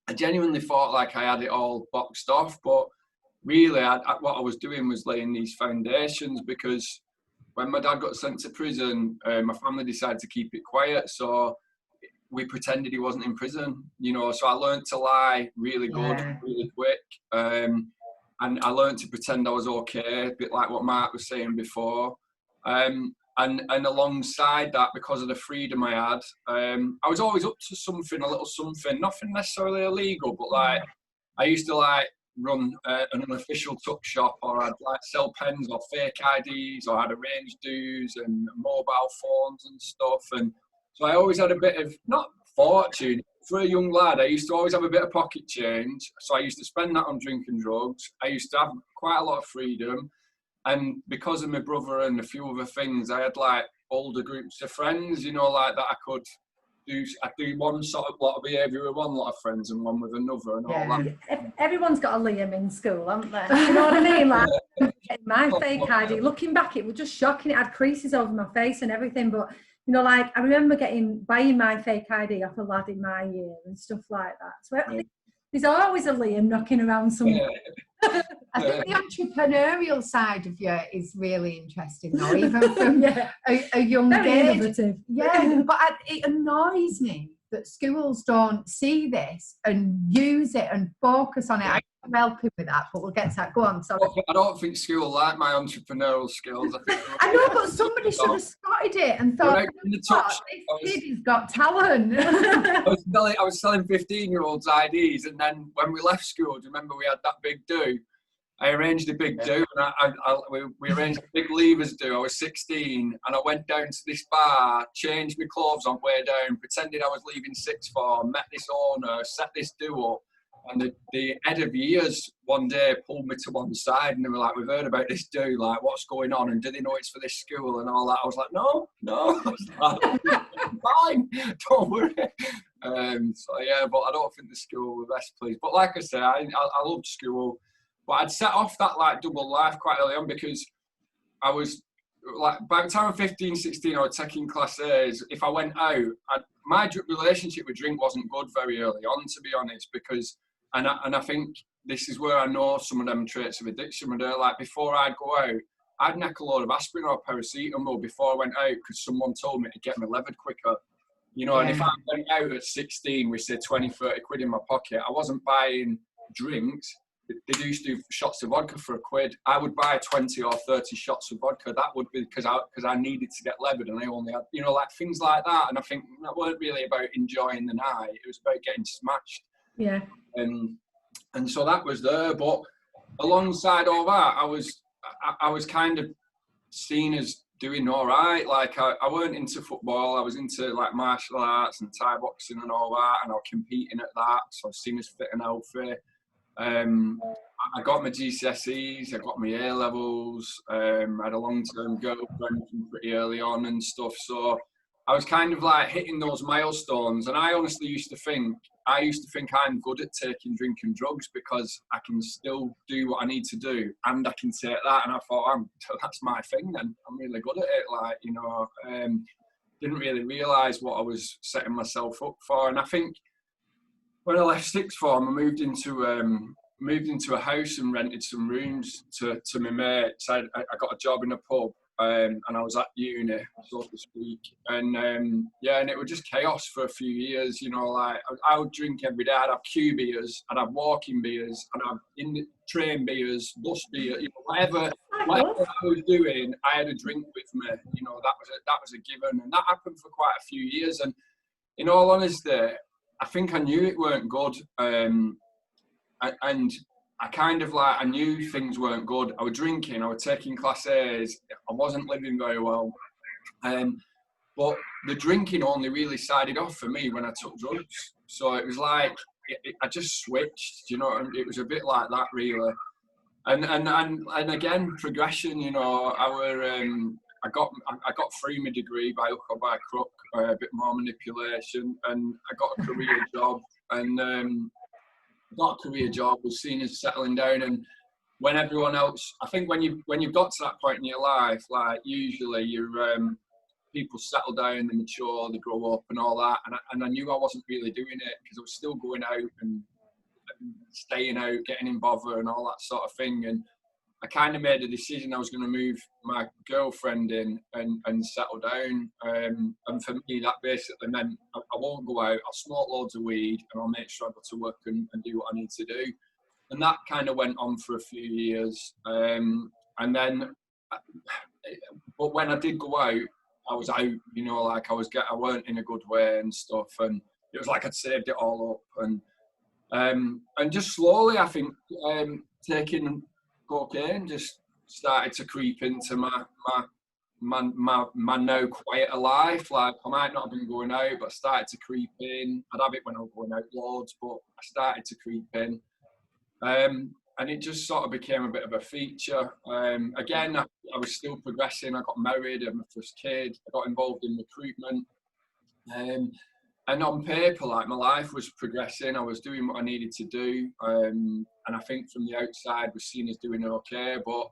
I genuinely thought like I had it all boxed off, but really what I was doing was laying these foundations, because when my dad got sent to prison, my family decided to keep it quiet, so we pretended he wasn't in prison, you know. So I learned to lie really good, really quick, and I learned to pretend I was okay, a bit like what Mark was saying before. And alongside that, because of the freedom I had, I was always up to something, a little something, nothing necessarily illegal, but like I used to like run an unofficial tuck shop, or I'd like sell pens or fake IDs, or I'd arrange dues and mobile phones and stuff. And so I always had a bit of, not fortune, for a young lad, I used to always have a bit of pocket change. So I used to spend that on drink and drugs. I used to have quite a lot of freedom. And because of my brother and a few other things, I had like older groups of friends, you know, like that I could do. I do one sort of lot of behaviour with one lot of friends and one with another, and all that. Everyone's got a Liam in school, haven't they? You know what I mean? Like my fake ID. Looking back, it was just shocking. It had creases over my face and everything. But you know, like I remember buying my fake ID off a lad in my year and stuff like that. So there's always a Liam knocking around somewhere. I think the entrepreneurial side of you is really interesting, though, even from a young age. Innovative. Yeah, but it annoys me that schools don't see this and use it and focus on it. I can't help him with that, but we'll get to that. Go on, sorry. I don't think school like my entrepreneurial skills. I know, but somebody should have spotted it and thought, this kid has got talent. I was selling 15-year-olds IDs, and then when we left school, do you remember we had that big do? I arranged a big do, and we arranged a big levers do. I was 16, and I went down to this bar, changed my clothes on way down, pretended I was leaving sixth form, met this owner, set this do up, and the head of years one day pulled me to one side, and they were like, "We've heard about this do, like, what's going on, and do they know it's for this school and all that?" I was like, no, I was like, fine, don't worry. So yeah, but I don't think the school were best pleased. But like I say, I loved school. But I'd set off that like double life quite early on, because I was like, by the time I'm 15, 16, I was taking class A's. If I went out, my relationship with drink wasn't good very early on, to be honest, because, and I think this is where I know some of them traits of addiction. Where like before I'd go out, I'd neck a load of aspirin or paracetamol before I went out, because someone told me to get me levered quicker. You know, and if I went out at 16 with say 20, 30 quid in my pocket, I wasn't buying drinks. They used to do shots of vodka for £1. I would buy 20 or 30 shots of vodka. That would be because I needed to get levered, and I only had, you know, like things like that. And I think that weren't really about enjoying the night. It was about getting smashed. Yeah. And so that was there. But alongside all that, I was kind of seen as doing all right. Like I weren't into football. I was into like martial arts and Thai boxing and all that, and I was competing at that. So I was seen as fit and healthy. I got my GCSEs, I got my A-levels, I had a long-term girlfriend from pretty early on and stuff, so I was kind of like hitting those milestones, and I honestly used to think I'm good at taking, drinking drugs because I can still do what I need to do, and I can take that. And I thought, that's my thing. Then I'm really good at it. Like, you know, didn't really realise what I was setting myself up for. And I think when I left sixth form, I moved into a house and rented some rooms to my mates. I got a job in a pub. And I was at uni, so to speak, and and it was just chaos for a few years. You know, like I would drink every day. I'd have queue beers, I'd have walking beers, I'd have train beers, bus beer, you know, whatever I was doing, I had a drink with me. You know, that was a given, and that happened for quite a few years. And in all honesty, I think I knew it weren't good, and I kind of like, I knew things weren't good. I was drinking, I was taking class A's, I wasn't living very well. But the drinking only really sided off for me when I took drugs. So it was like, I just switched, you know, and it was a bit like that really. And again, progression, you know, I got through my degree by hook or by crook, a bit more manipulation, and I got a career job, and got a career job, was seen as settling down. And when everyone else, I think when you've got to that point in your life, like usually people settle down, they mature, they grow up and all that. And I knew I wasn't really doing it because I was still going out and staying out, getting in bother and all that sort of thing. And I kind of made a decision I was going to move my girlfriend in and settle down. And for me, that basically meant I won't go out, I'll smoke loads of weed, and I'll make sure I go to work and do what I need to do. And that kind of went on for a few years. And then, but when I did go out, I was out, you know, like I weren't in a good way and stuff. And it was like I'd saved it all up. And just slowly, I think, taking cocaine just started to creep into my now quieter life. Like, I might not have been going out, but I started to creep in. I'd have it when I was going out loads, but I started to creep in. And it just sort of became a bit of a feature. Again, I was still progressing. I got married, I had my first kid. I got involved in recruitment. And on paper, like, my life was progressing. I was doing what I needed to do. And I think from the outside was seen as doing okay. But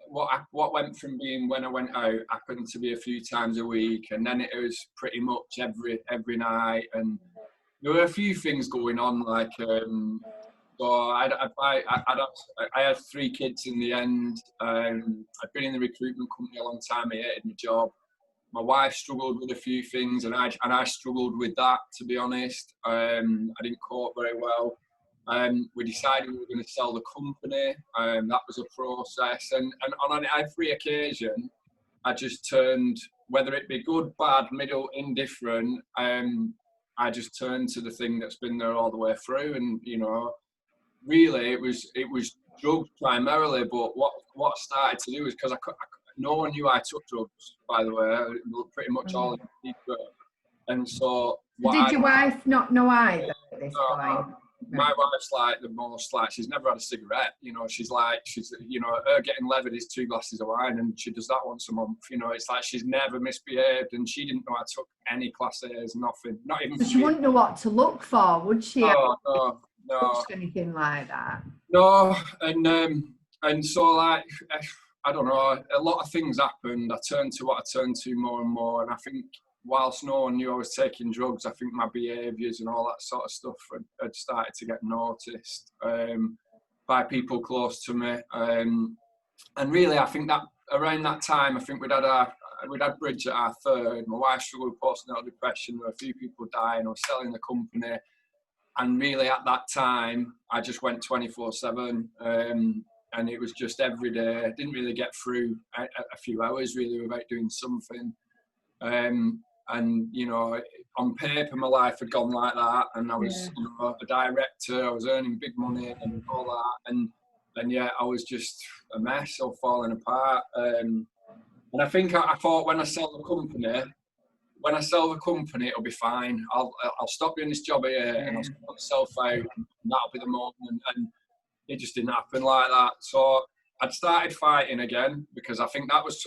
what went from being when I went out happened to be a few times a week. And then it was pretty much every night. And there were a few things going on, like, so I had 3 kids in the end. I'd been in the recruitment company a long time. I hated my job. My wife struggled with a few things, and I struggled with that, to be honest. I didn't cope very well. We decided we were going to sell the company. That was a process, and on every occasion, I just turned, whether it be good, bad, middle, indifferent. I just turned to the thing that's been there all the way through, and you know, really, it was drugs primarily. But what I started to do is, because no one knew I took drugs, by the way. Pretty much all in secret. And so, did your wife not know either at this point? My wife's like the most, like, she's never had a cigarette. You know, she's you know, her getting levered is 2 glasses of wine, and she does that once a month. You know, it's like she's never misbehaved, and she didn't know I took any class A's, nothing, not even. So she wouldn't know what to look for, would she? No. Anything like that? No, and so, like, I don't know, a lot of things happened. I turned to what I turned to more and more, and I think whilst no one knew I was taking drugs, I think my behaviours and all that sort of stuff had started to get noticed by people close to me. And really, I think that around that time, I think we'd had Bridget, our third. My wife struggled with postnatal depression. There were a few people dying. I was selling the company. And really, at that time, I just went 24/7. And it was just every day. I didn't really get through a few hours really without doing something. And you know, on paper, my life had gone like that, and I was you know, a director. I was earning big money and all that, and yeah, I was just a mess, all falling apart. And I think I thought, when I sell the company, it'll be fine. I'll stop doing this job here, and I'll sort myself out, and that'll be the moment. And it just didn't happen like that. So I'd started fighting again because I think I was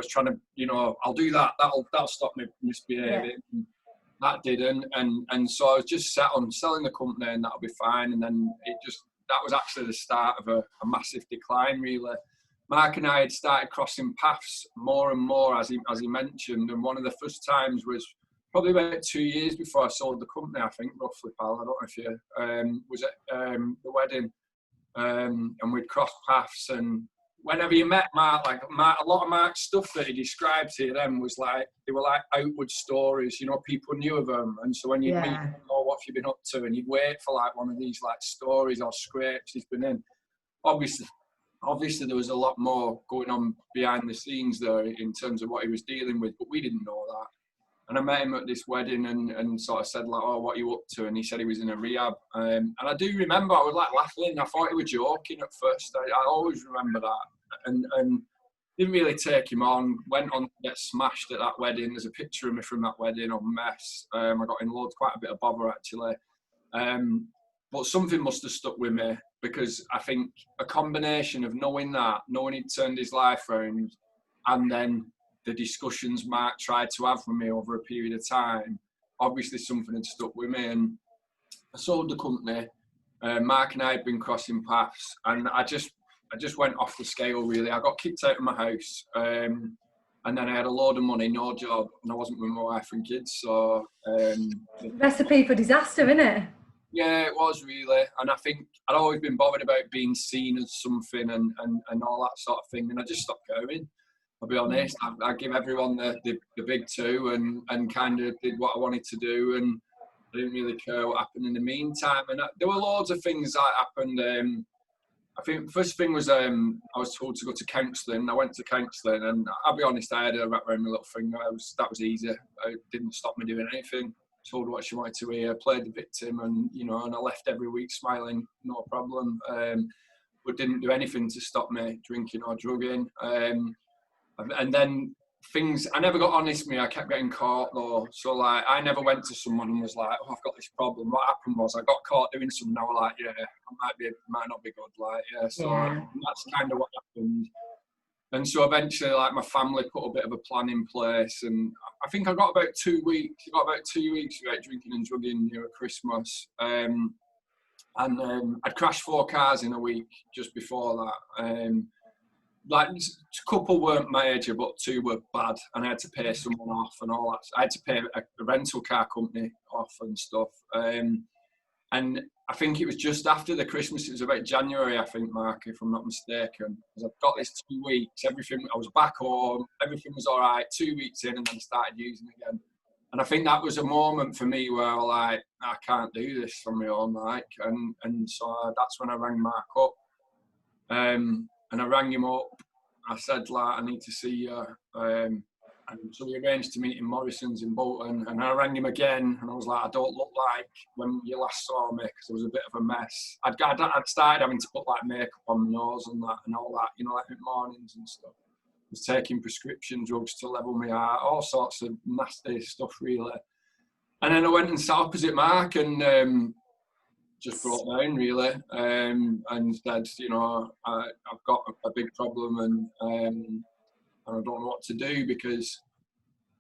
trying to, I'll do that. That'll stop me misbehaving. Yeah. That didn't, and so I was just set on selling the company, and that'll be fine. And then that was actually the start of a massive decline, really. Mark and I had started crossing paths more and more, as he mentioned, and one of the first times was probably about 2 years before I sold the company, I think, roughly, pal. I don't know if you was at the wedding, and we'd crossed paths, and whenever you met Mark, a lot of Mark's stuff that he described to them was like, they were like outward stories, people knew of him. And so when you'd meet him, oh, what have you been up to? And you'd wait for like one of these like stories or scrapes he's been in. Obviously there was a lot more going on behind the scenes there in terms of what he was dealing with, but we didn't know that. And I met him at this wedding and sort of said like, oh, what are you up to? And he said he was in a rehab. And I do remember I was like laughing. I thought he was joking at first. I always remember that. And didn't really take him on. Went on to get smashed at that wedding. There's a picture of me from that wedding on Mess. I got in quite a bit of bother actually. But something must have stuck with me, because I think a combination of knowing he'd turned his life around, and then the discussions Mark tried to have with me over a period of time, obviously something had stuck with me. And I sold the company. Mark and I had been crossing paths, and I just went off the scale, really. I got kicked out of my house, and then I had a load of money, no job, and I wasn't with my wife and kids. So recipe for disaster, isn't it? Yeah, it was really. And I think I'd always been bothered about being seen as something and all that sort of thing, and I just stopped going. I'll be honest, I give everyone the big two and kind of did what I wanted to do, and I didn't really care what happened in the meantime. And there were loads of things that happened. I think the first thing was I was told to go to counselling. I went to counselling, and I'll be honest, I had a wrap around my little finger. That was easy. It didn't stop me doing anything. Told what she wanted to hear, played the victim, and and I left every week smiling, no problem. But didn't do anything to stop me drinking or drugging. And then things, I never got honest with me. I kept getting caught though. So like, I never went to someone and was like, oh, I've got this problem. What happened was I got caught doing something. I was like, yeah, I might not be good. Like, yeah. So that's kind of what happened. And so eventually, like, my family put a bit of a plan in place, and I think I got about 2 weeks. I got about 2 weeks without drinking and drugging near Christmas. And I'd crashed 4 cars in a week just before that. Like, a couple weren't major, but 2 were bad, and I had to pay someone off and all that. I had to pay a rental car company off and stuff. And I think it was just after the Christmas, it was about January, I think, Mark, if I'm not mistaken. Because I've got this 2 weeks, everything, I was back home, everything was all right, 2 weeks in, and then started using again. And I think that was a moment for me where I was like, I can't do this on my own, like, and so that's when I rang Mark up. And I rang him up. I said, like, I need to see you. And so we arranged to meet in Morrison's in Bolton. And I rang him again, and I was like, I don't look like when you last saw me, because I was a bit of a mess. I'd started having to put like makeup on my nose and that and all that, like in mornings and stuff. I was taking prescription drugs to level my heart, all sorts of nasty stuff, really. And then I went and sat opposite Mark and just brought down, really, and said, I've got a big problem, and I don't know what to do, because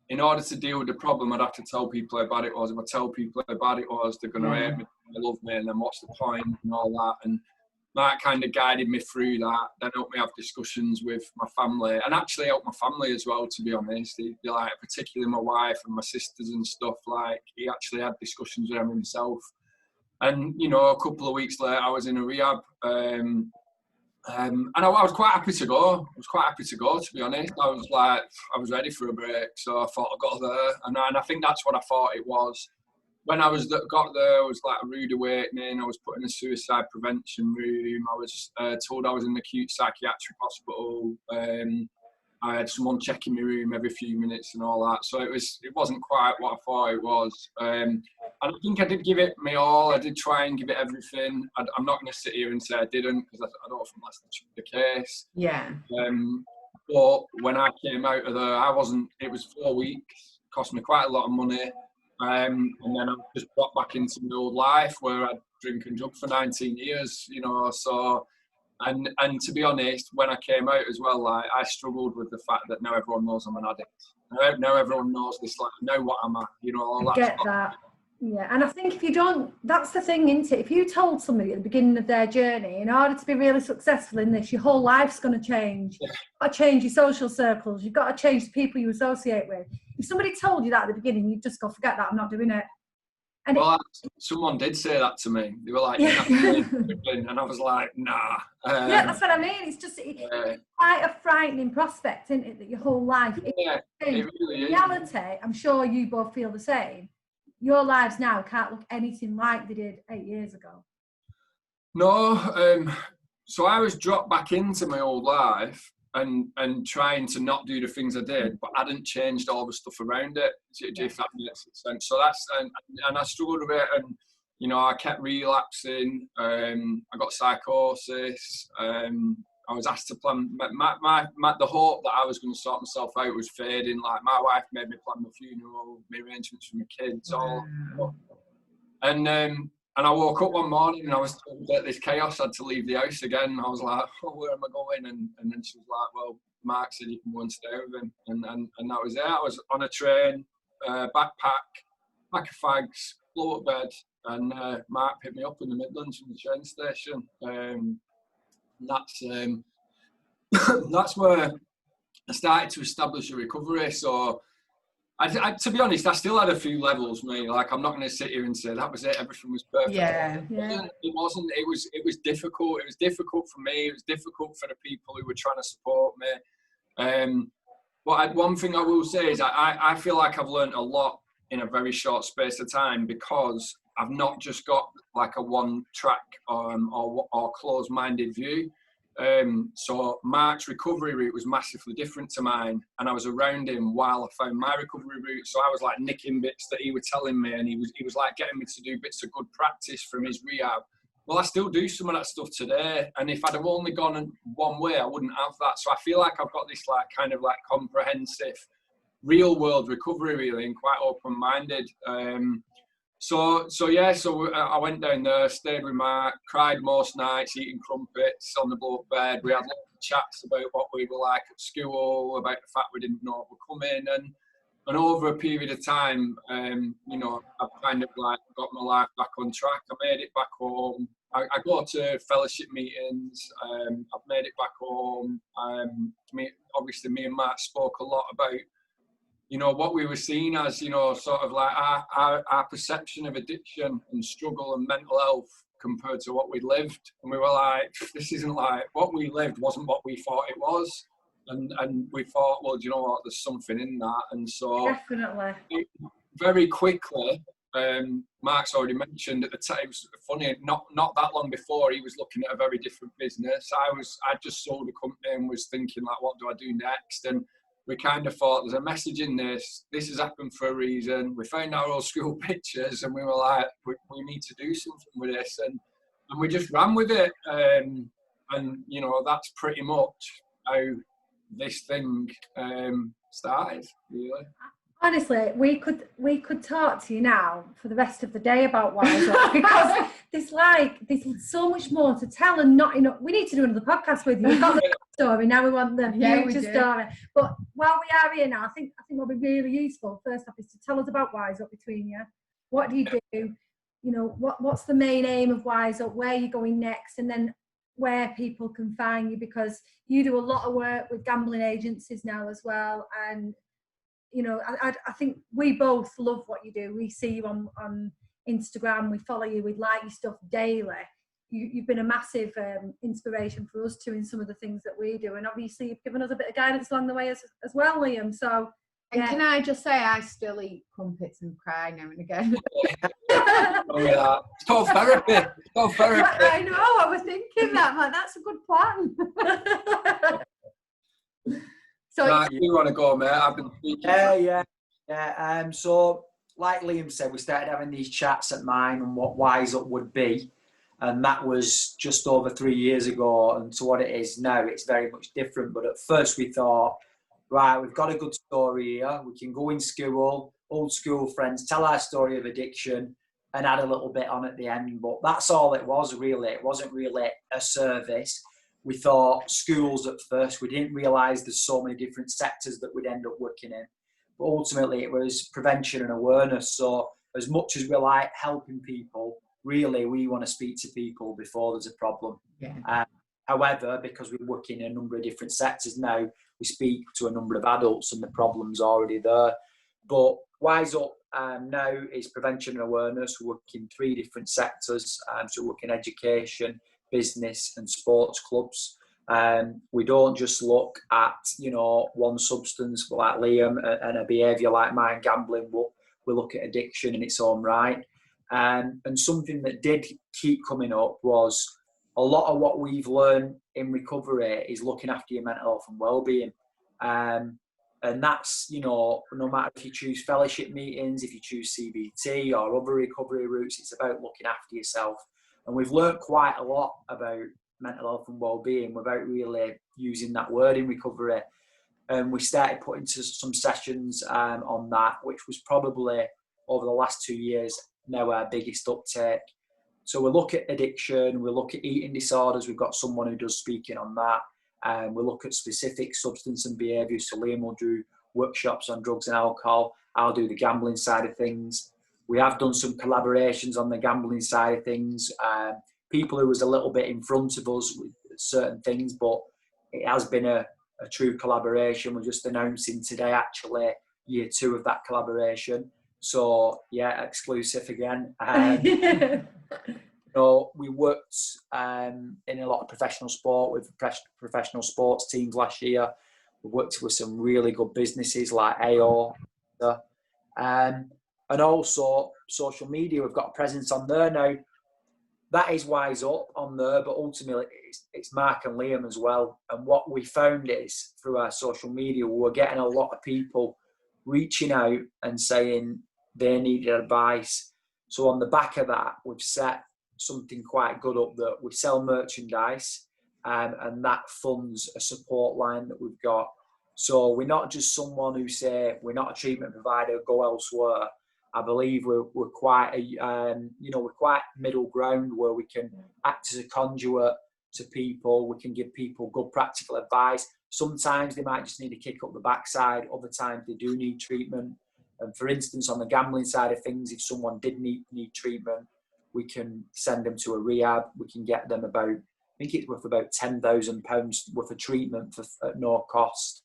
in order to deal with the problem, I'd have to tell people how bad it was. If I tell people how bad it was, they're going to hate me, they love me, and then what's the point, and all that. And Mark kind of guided me through that, then helped me have discussions with my family, and actually helped my family as well, to be honest. He'd be like, particularly my wife and my sisters and stuff, like, he actually had discussions with them himself. And, a couple of weeks later, I was in a rehab. And I was quite happy to go. To be honest. I was ready for a break. So I thought I'd go there. And I think that's what I thought it was. When I got there, it was like a rude awakening. I was put in a suicide prevention room. I was told I was in the acute psychiatric hospital. I had someone checking my room every few minutes and all that. So it wasn't quite what I thought it was. And I think I did give it my all. I did try and give it everything. I'm not going to sit here and say I didn't, because I don't think that's the case. Yeah. But when I came out of there, it was 4 weeks, cost me quite a lot of money. And then I just got back into my old life where I'd drink and drug for 19 years, so And to be honest, when I came out as well, I struggled with the fact that now everyone knows I'm an addict. Now everyone knows this, like, I know what I'm at, you know, all that Get stuff. that. Yeah, and I think if you don't, that's the thing, isn't it? If you told somebody at the beginning of their journey, in order to be really successful in this, your whole life's going to change. Yeah. You've got to change your social circles. You've got to change the people you associate with. If somebody told you that at the beginning, you'd just go, forget that, I'm not doing it. And well, someone did say that to me. They were like, Yeah. and I was like, nah. Yeah, that's what I mean. It's just quite a frightening prospect, isn't it, that your whole life is Yeah, changed. it really is. In reality, I'm sure you both feel the same. Your lives now can't look anything like they did 8 years ago. No, so I was dropped back into my old life and trying to not do the things I did, but I hadn't changed all the stuff around it, if that makes sense. So that's, and I struggled with it, and, you know, I kept relapsing. I got psychosis. I was asked to plan, the hope that I was going to sort myself out was fading. Like, my wife made me plan my funeral, my arrangements for my kids, all. And I woke up one morning and I was told that this chaos, I had to leave the house again. I was like, oh, where am I going? And then she was like, well, Mark said you can go and stay with him. And that was it. I was on a train, backpack, pack of fags, blow up bed, and Mark picked me up in the Midlands from the train station. That's where I started to establish a recovery. So, I, to be honest, I still had a few levels, mate. Like, I'm not going to sit here and say that was it, everything was perfect. Yeah. It wasn't. It was difficult. It was difficult for me. It was difficult for the people who were trying to support me. But one thing I will say is I feel like I've learned a lot in a very short space of time, because I've not just got like a one track or closed-minded view. So Mark's recovery route was massively different to mine, and I was around him while I found my recovery route. So I was like nicking bits that he was telling me, and he was like getting me to do bits of good practice from his rehab. Well, I still do some of that stuff today, and if I'd have only gone one way, I wouldn't have that. So I feel like I've got this like kind of like comprehensive real world recovery, really, and quite open-minded. So I went down there, stayed with Mark, cried most nights, eating crumpets on the blow-up bed. We had lots of chats about what we were like at school, about the fact we didn't know what were coming, and over a period of time, you know, I've kind of like got my life back on track. I made it back home. I go to fellowship meetings. I've made it back home. Obviously, me and Mark spoke a lot about, you know, what we were seeing as, you know, sort of like our perception of addiction and struggle and mental health compared to what we lived. And we were like, this isn't like, what we lived wasn't what we thought it was. And we thought, well, do you know what, there's something in that. And so Definitely. very quickly, Mark's already mentioned at the time, it was funny, not that long before, he was looking at a very different business. I just sold a company and was thinking, like, what do I do next? And we kind of thought, there's a message in this. This has happened for a reason. We found our old school pictures and we were like, we need to do something with this. And we just ran with it. And you know, that's pretty much how this thing started, really. Honestly, we could talk to you now for the rest of the day about Whysup, because there's so much more to tell, and not enough. We need to do another podcast with you. We've got the story, now we want the future story. But while we are here now, I think what would be really useful, first off, is to tell us about Whysup between you. What do you do? You know, what's the main aim of Whysup? Where are you going next? And then where people can find you, because you do a lot of work with gambling agencies now as well. And you know, I think we both love what you do. We see you on Instagram, we follow you, we like your stuff daily. You've been a massive inspiration for us too in some of the things that we do, and obviously you've given us a bit of guidance along the way as well, Liam. So, and can I just say, I still eat crumpets and cry now and again. It's called therapy. It's called therapy. I know, I was thinking that, man. That's a good plan. So you want to go, mate? I've been speaking. Yeah. So, like Liam said, we started having these chats at mine on what Whysup would be, and that was just over 3 years ago. And to what it is now, it's very much different. But at first, we thought, right, we've got a good story here. We can go in school, old school friends, tell our story of addiction, and add a little bit on at the end. But that's all it was, really. It wasn't really a service. we thought schools at first. We didn't realise there's so many different sectors that we'd end up working in. But ultimately, it was prevention and awareness. So as much as we like helping people, really, we want to speak to people before there's a problem. Yeah. However, because we work in a number of different sectors now, we speak to a number of adults and the problem's already there. But Whysup now is prevention and awareness. We work in 3 different sectors. So we work in education, business and sports clubs. We don't just look at, one substance like Liam and a behaviour like mine, gambling. We look at addiction in its own right. And something that did keep coming up was a lot of what we've learned in recovery is looking after your mental health and well-being. And that's, no matter if you choose fellowship meetings, if you choose CBT or other recovery routes, it's about looking after yourself. And we've learned quite a lot about mental health and well-being without really using that word in recovery. And we started putting some sessions on that, which was probably over the last 2 years now our biggest uptake. So we look at addiction, we look at eating disorders. We've got someone who does speaking on that. And we look at specific substance and behaviours. So Liam will do workshops on drugs and alcohol. I'll do the gambling side of things. We have done some collaborations on the gambling side of things. People who was a little bit in front of us with certain things, but it has been a true collaboration. We're just announcing today, actually, year 2 of that collaboration. So, yeah, exclusive again. We worked in a lot of professional sport with professional sports teams last year. We worked with some really good businesses like AO. And also social media. We've got a presence on there now. That is Whysup on there, but ultimately it's Mark and Liam as well. And what we found is through our social media, we were getting a lot of people reaching out and saying they needed advice. So on the back of that, we've set something quite good up that we sell merchandise and that funds a support line that we've got. So we're not just someone who say we're not a treatment provider, go elsewhere. I believe we're quite we're quite middle ground where we can act as a conduit to people. We can give people good practical advice. Sometimes they might just need a kick up the backside. Other times they do need treatment. And for instance, on the gambling side of things, if someone did need treatment, we can send them to a rehab. We can get them I think it's worth about £10,000 worth of treatment at no cost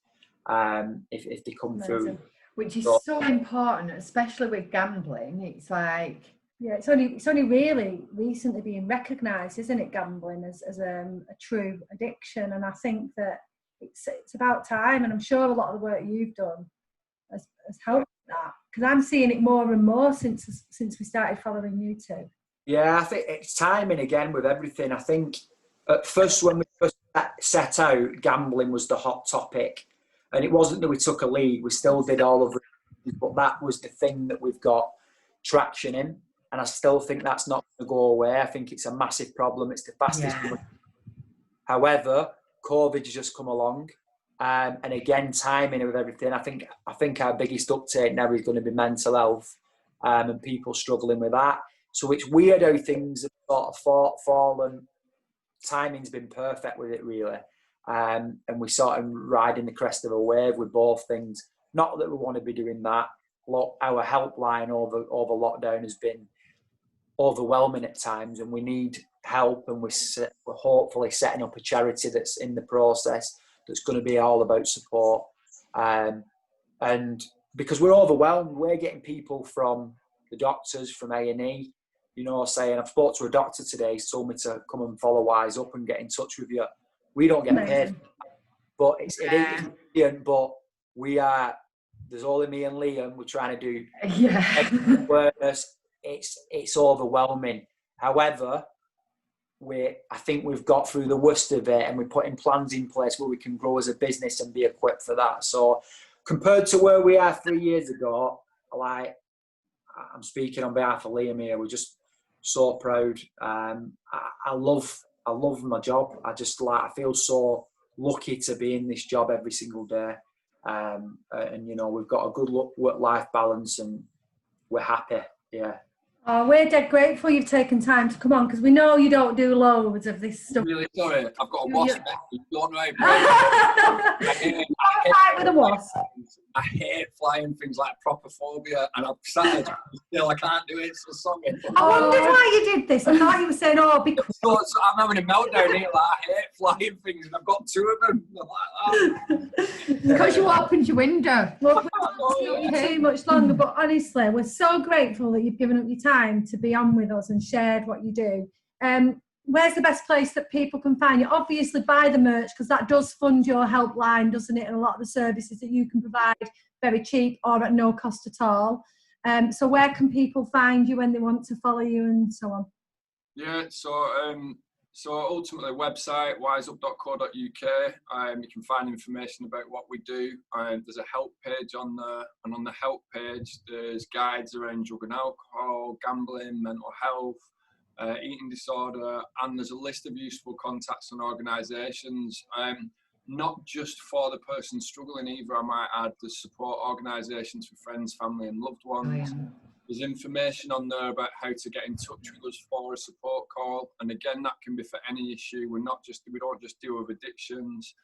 if they come through. Which is so important, especially with gambling. It's like... Yeah, it's only really recently being recognised, isn't it, gambling as a true addiction. And I think that it's about time, and I'm sure a lot of the work you've done has helped that, because I'm seeing it more and more since we started following you two. Yeah, I think it's timing again with everything. I think at first when we first set out, gambling was the hot topic. And it wasn't that we took a lead, we still did all of it, but that was the thing that we've got traction in. And I still think that's not going to go away. I think it's a massive problem. It's the fastest. Yeah. However, COVID has just come along. And again, timing with everything. I think our biggest uptake now is going to be mental health and people struggling with that. So it's weird how things have sort of fallen. Timing's been perfect with it, really. And we're sort of riding the crest of a wave with both things. Not that we want to be doing that. Our helpline over lockdown has been overwhelming at times, and we need help. And we're hopefully setting up a charity that's in the process that's going to be all about support. And because we're overwhelmed, we're getting people from the doctors, from A&E, saying, I've spoke to a doctor today, he's told me to come and follow Whysup and get in touch with you. We don't get paid, but it is brilliant. But there's only me and Liam. We're trying to do awareness. It's overwhelming. However, I think we've got through the worst of it, and we're putting plans in place where we can grow as a business and be equipped for that. So compared to where we are 3 years ago, I'm speaking on behalf of Liam here, we're just so proud. I love my job. I feel so lucky to be in this job every single day. And we've got a good work-life balance, and we're happy. Yeah. Oh, we're dead grateful you've taken time to come on, because we know you don't do loads of this stuff. Really sorry, I've got a wasp. You don't know it. With a wasp. I hate flying things, like proper phobia, and I've sat there still, I can't do it, so sorry. I wondered why you did this. I thought you were saying, oh, because so I'm having a meltdown here, like, I hate flying things, and I've got 2 of them. Because you opened your window. Well, we won't keep you too much longer, but honestly, we're so grateful that you've given up your time to be on with us and shared what you do. Where's the best place that people can find you? Obviously, buy the merch, because that does fund your helpline, doesn't it? And a lot of the services that you can provide very cheap or at no cost at all. So where can people find you when they want to follow you and so on? Yeah, so ultimately, website whysup.co.uk. You can find information about what we do. There's a help page on there, and on the help page, there's guides around drug and alcohol, gambling, mental health, eating disorder, and there's a list of useful contacts and organisations. Not just for the person struggling either, I might add. There's support organisations for friends, family and loved ones. Oh, yeah. There's information on there about how to get in touch with us for a support call, and again, that can be for any issue. We don't just deal with addictions.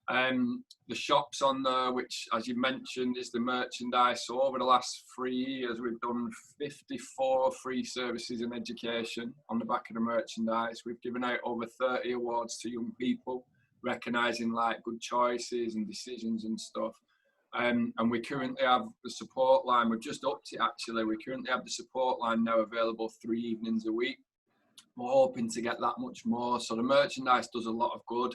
The shop's on there, which, as you mentioned, is the merchandise. So over the last 3 years, we've done 54 free services in education on the back of the merchandise. We've given out over 30 awards to young people, recognising like good choices and decisions and stuff. And we currently have the support line. We've just upped it, actually. We currently have the support line now available 3 evenings a week. We're hoping to get that much more. So the merchandise does a lot of good.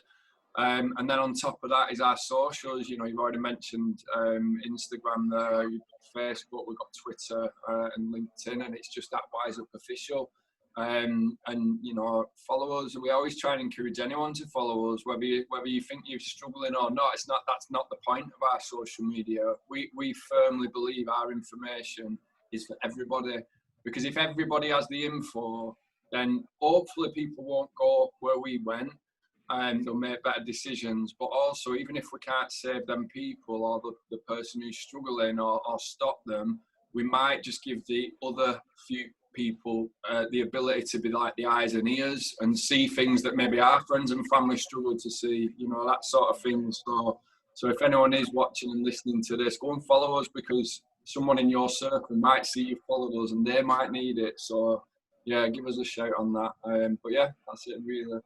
And then on top of that is our socials. You know, you've already mentioned Instagram there, you've got Facebook, we've got Twitter and LinkedIn, and it's just at Whysup Official. And you know, follow us. We always try and encourage anyone to follow us, whether you think you're struggling or not. That's not the point of our social media. We firmly believe our information is for everybody, because if everybody has the info, then hopefully people won't go where we went, and they'll make better decisions. But also, even if we can't save them people or the person who's struggling or stop them, we might just give the other few people the ability to be like the eyes and ears and see things that maybe our friends and family struggle to see, you know, that sort of thing. So if anyone is watching and listening to this, go and follow us, because someone in your circle might see you followed us and they might need it. So yeah, give us a shout on that. But yeah, that's it really.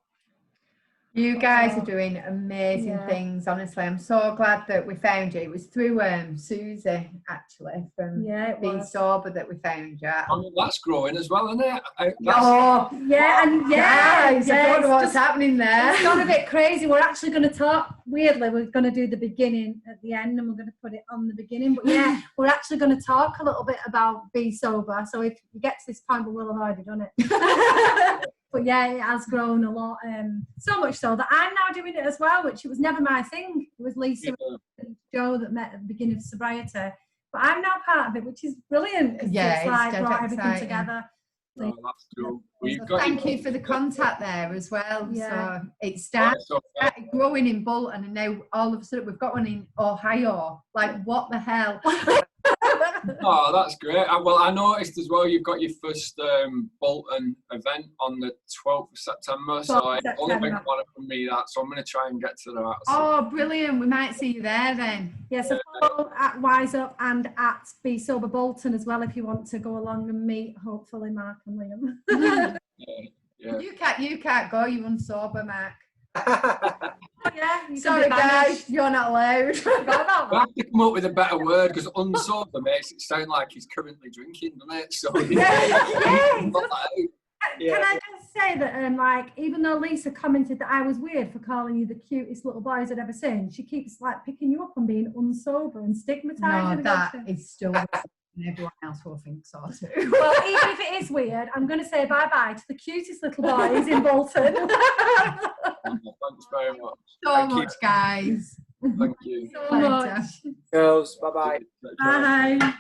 You guys are doing amazing things, honestly. I'm so glad that we found you. It was through Susie, actually, from Being Sober that we found you. I mean, that's growing as well, isn't it? I don't know what's happening there. It's gone a bit crazy. We're actually going to talk, weirdly, we're going to do the beginning at the end, and we're going to put it on the beginning. But yeah, we're actually going to talk a little bit about Be Sober. So if you get to this point, we'll have already done it. But yeah, it has grown a lot. So much so that I'm now doing it as well, which it was never my thing. It was Lisa and Joe that met at the beginning of sobriety. But I'm now part of it, which is brilliant. Yeah, it's like brought everything together. Oh, that's cool. Thank you for the contact there as well. Yeah. So it started growing in Bolton, and now all of a sudden we've got one in Ohio. Like, what the hell? Oh, that's great. Well, I noticed as well you've got your first Bolton event on the 12th of September. So it's only been one from me that, so I'm going to try and get to that. Oh, brilliant. We might see you there then. Yeah, so follow at Whysup and at Be Sober Bolton as well if you want to go along and meet, hopefully, Mark and Liam. Yeah. You can't go, you're unsober, Mark. Sorry guys, you're not allowed. I have to come up with a better word, because unsober makes it sound like he's currently drinking, doesn't it? So Can I just say that like, even though Lisa commented that I was weird for calling you the cutest little boys I'd ever seen, she keeps like picking you up on being unsober and stigmatizing. No, that is still and everyone else will think so too. Well, even if it is weird, I'm going to say bye-bye to the cutest little boys in Bolton. Thanks very much. So much, guys. Thank you. So much. Girls, bye-bye. Bye.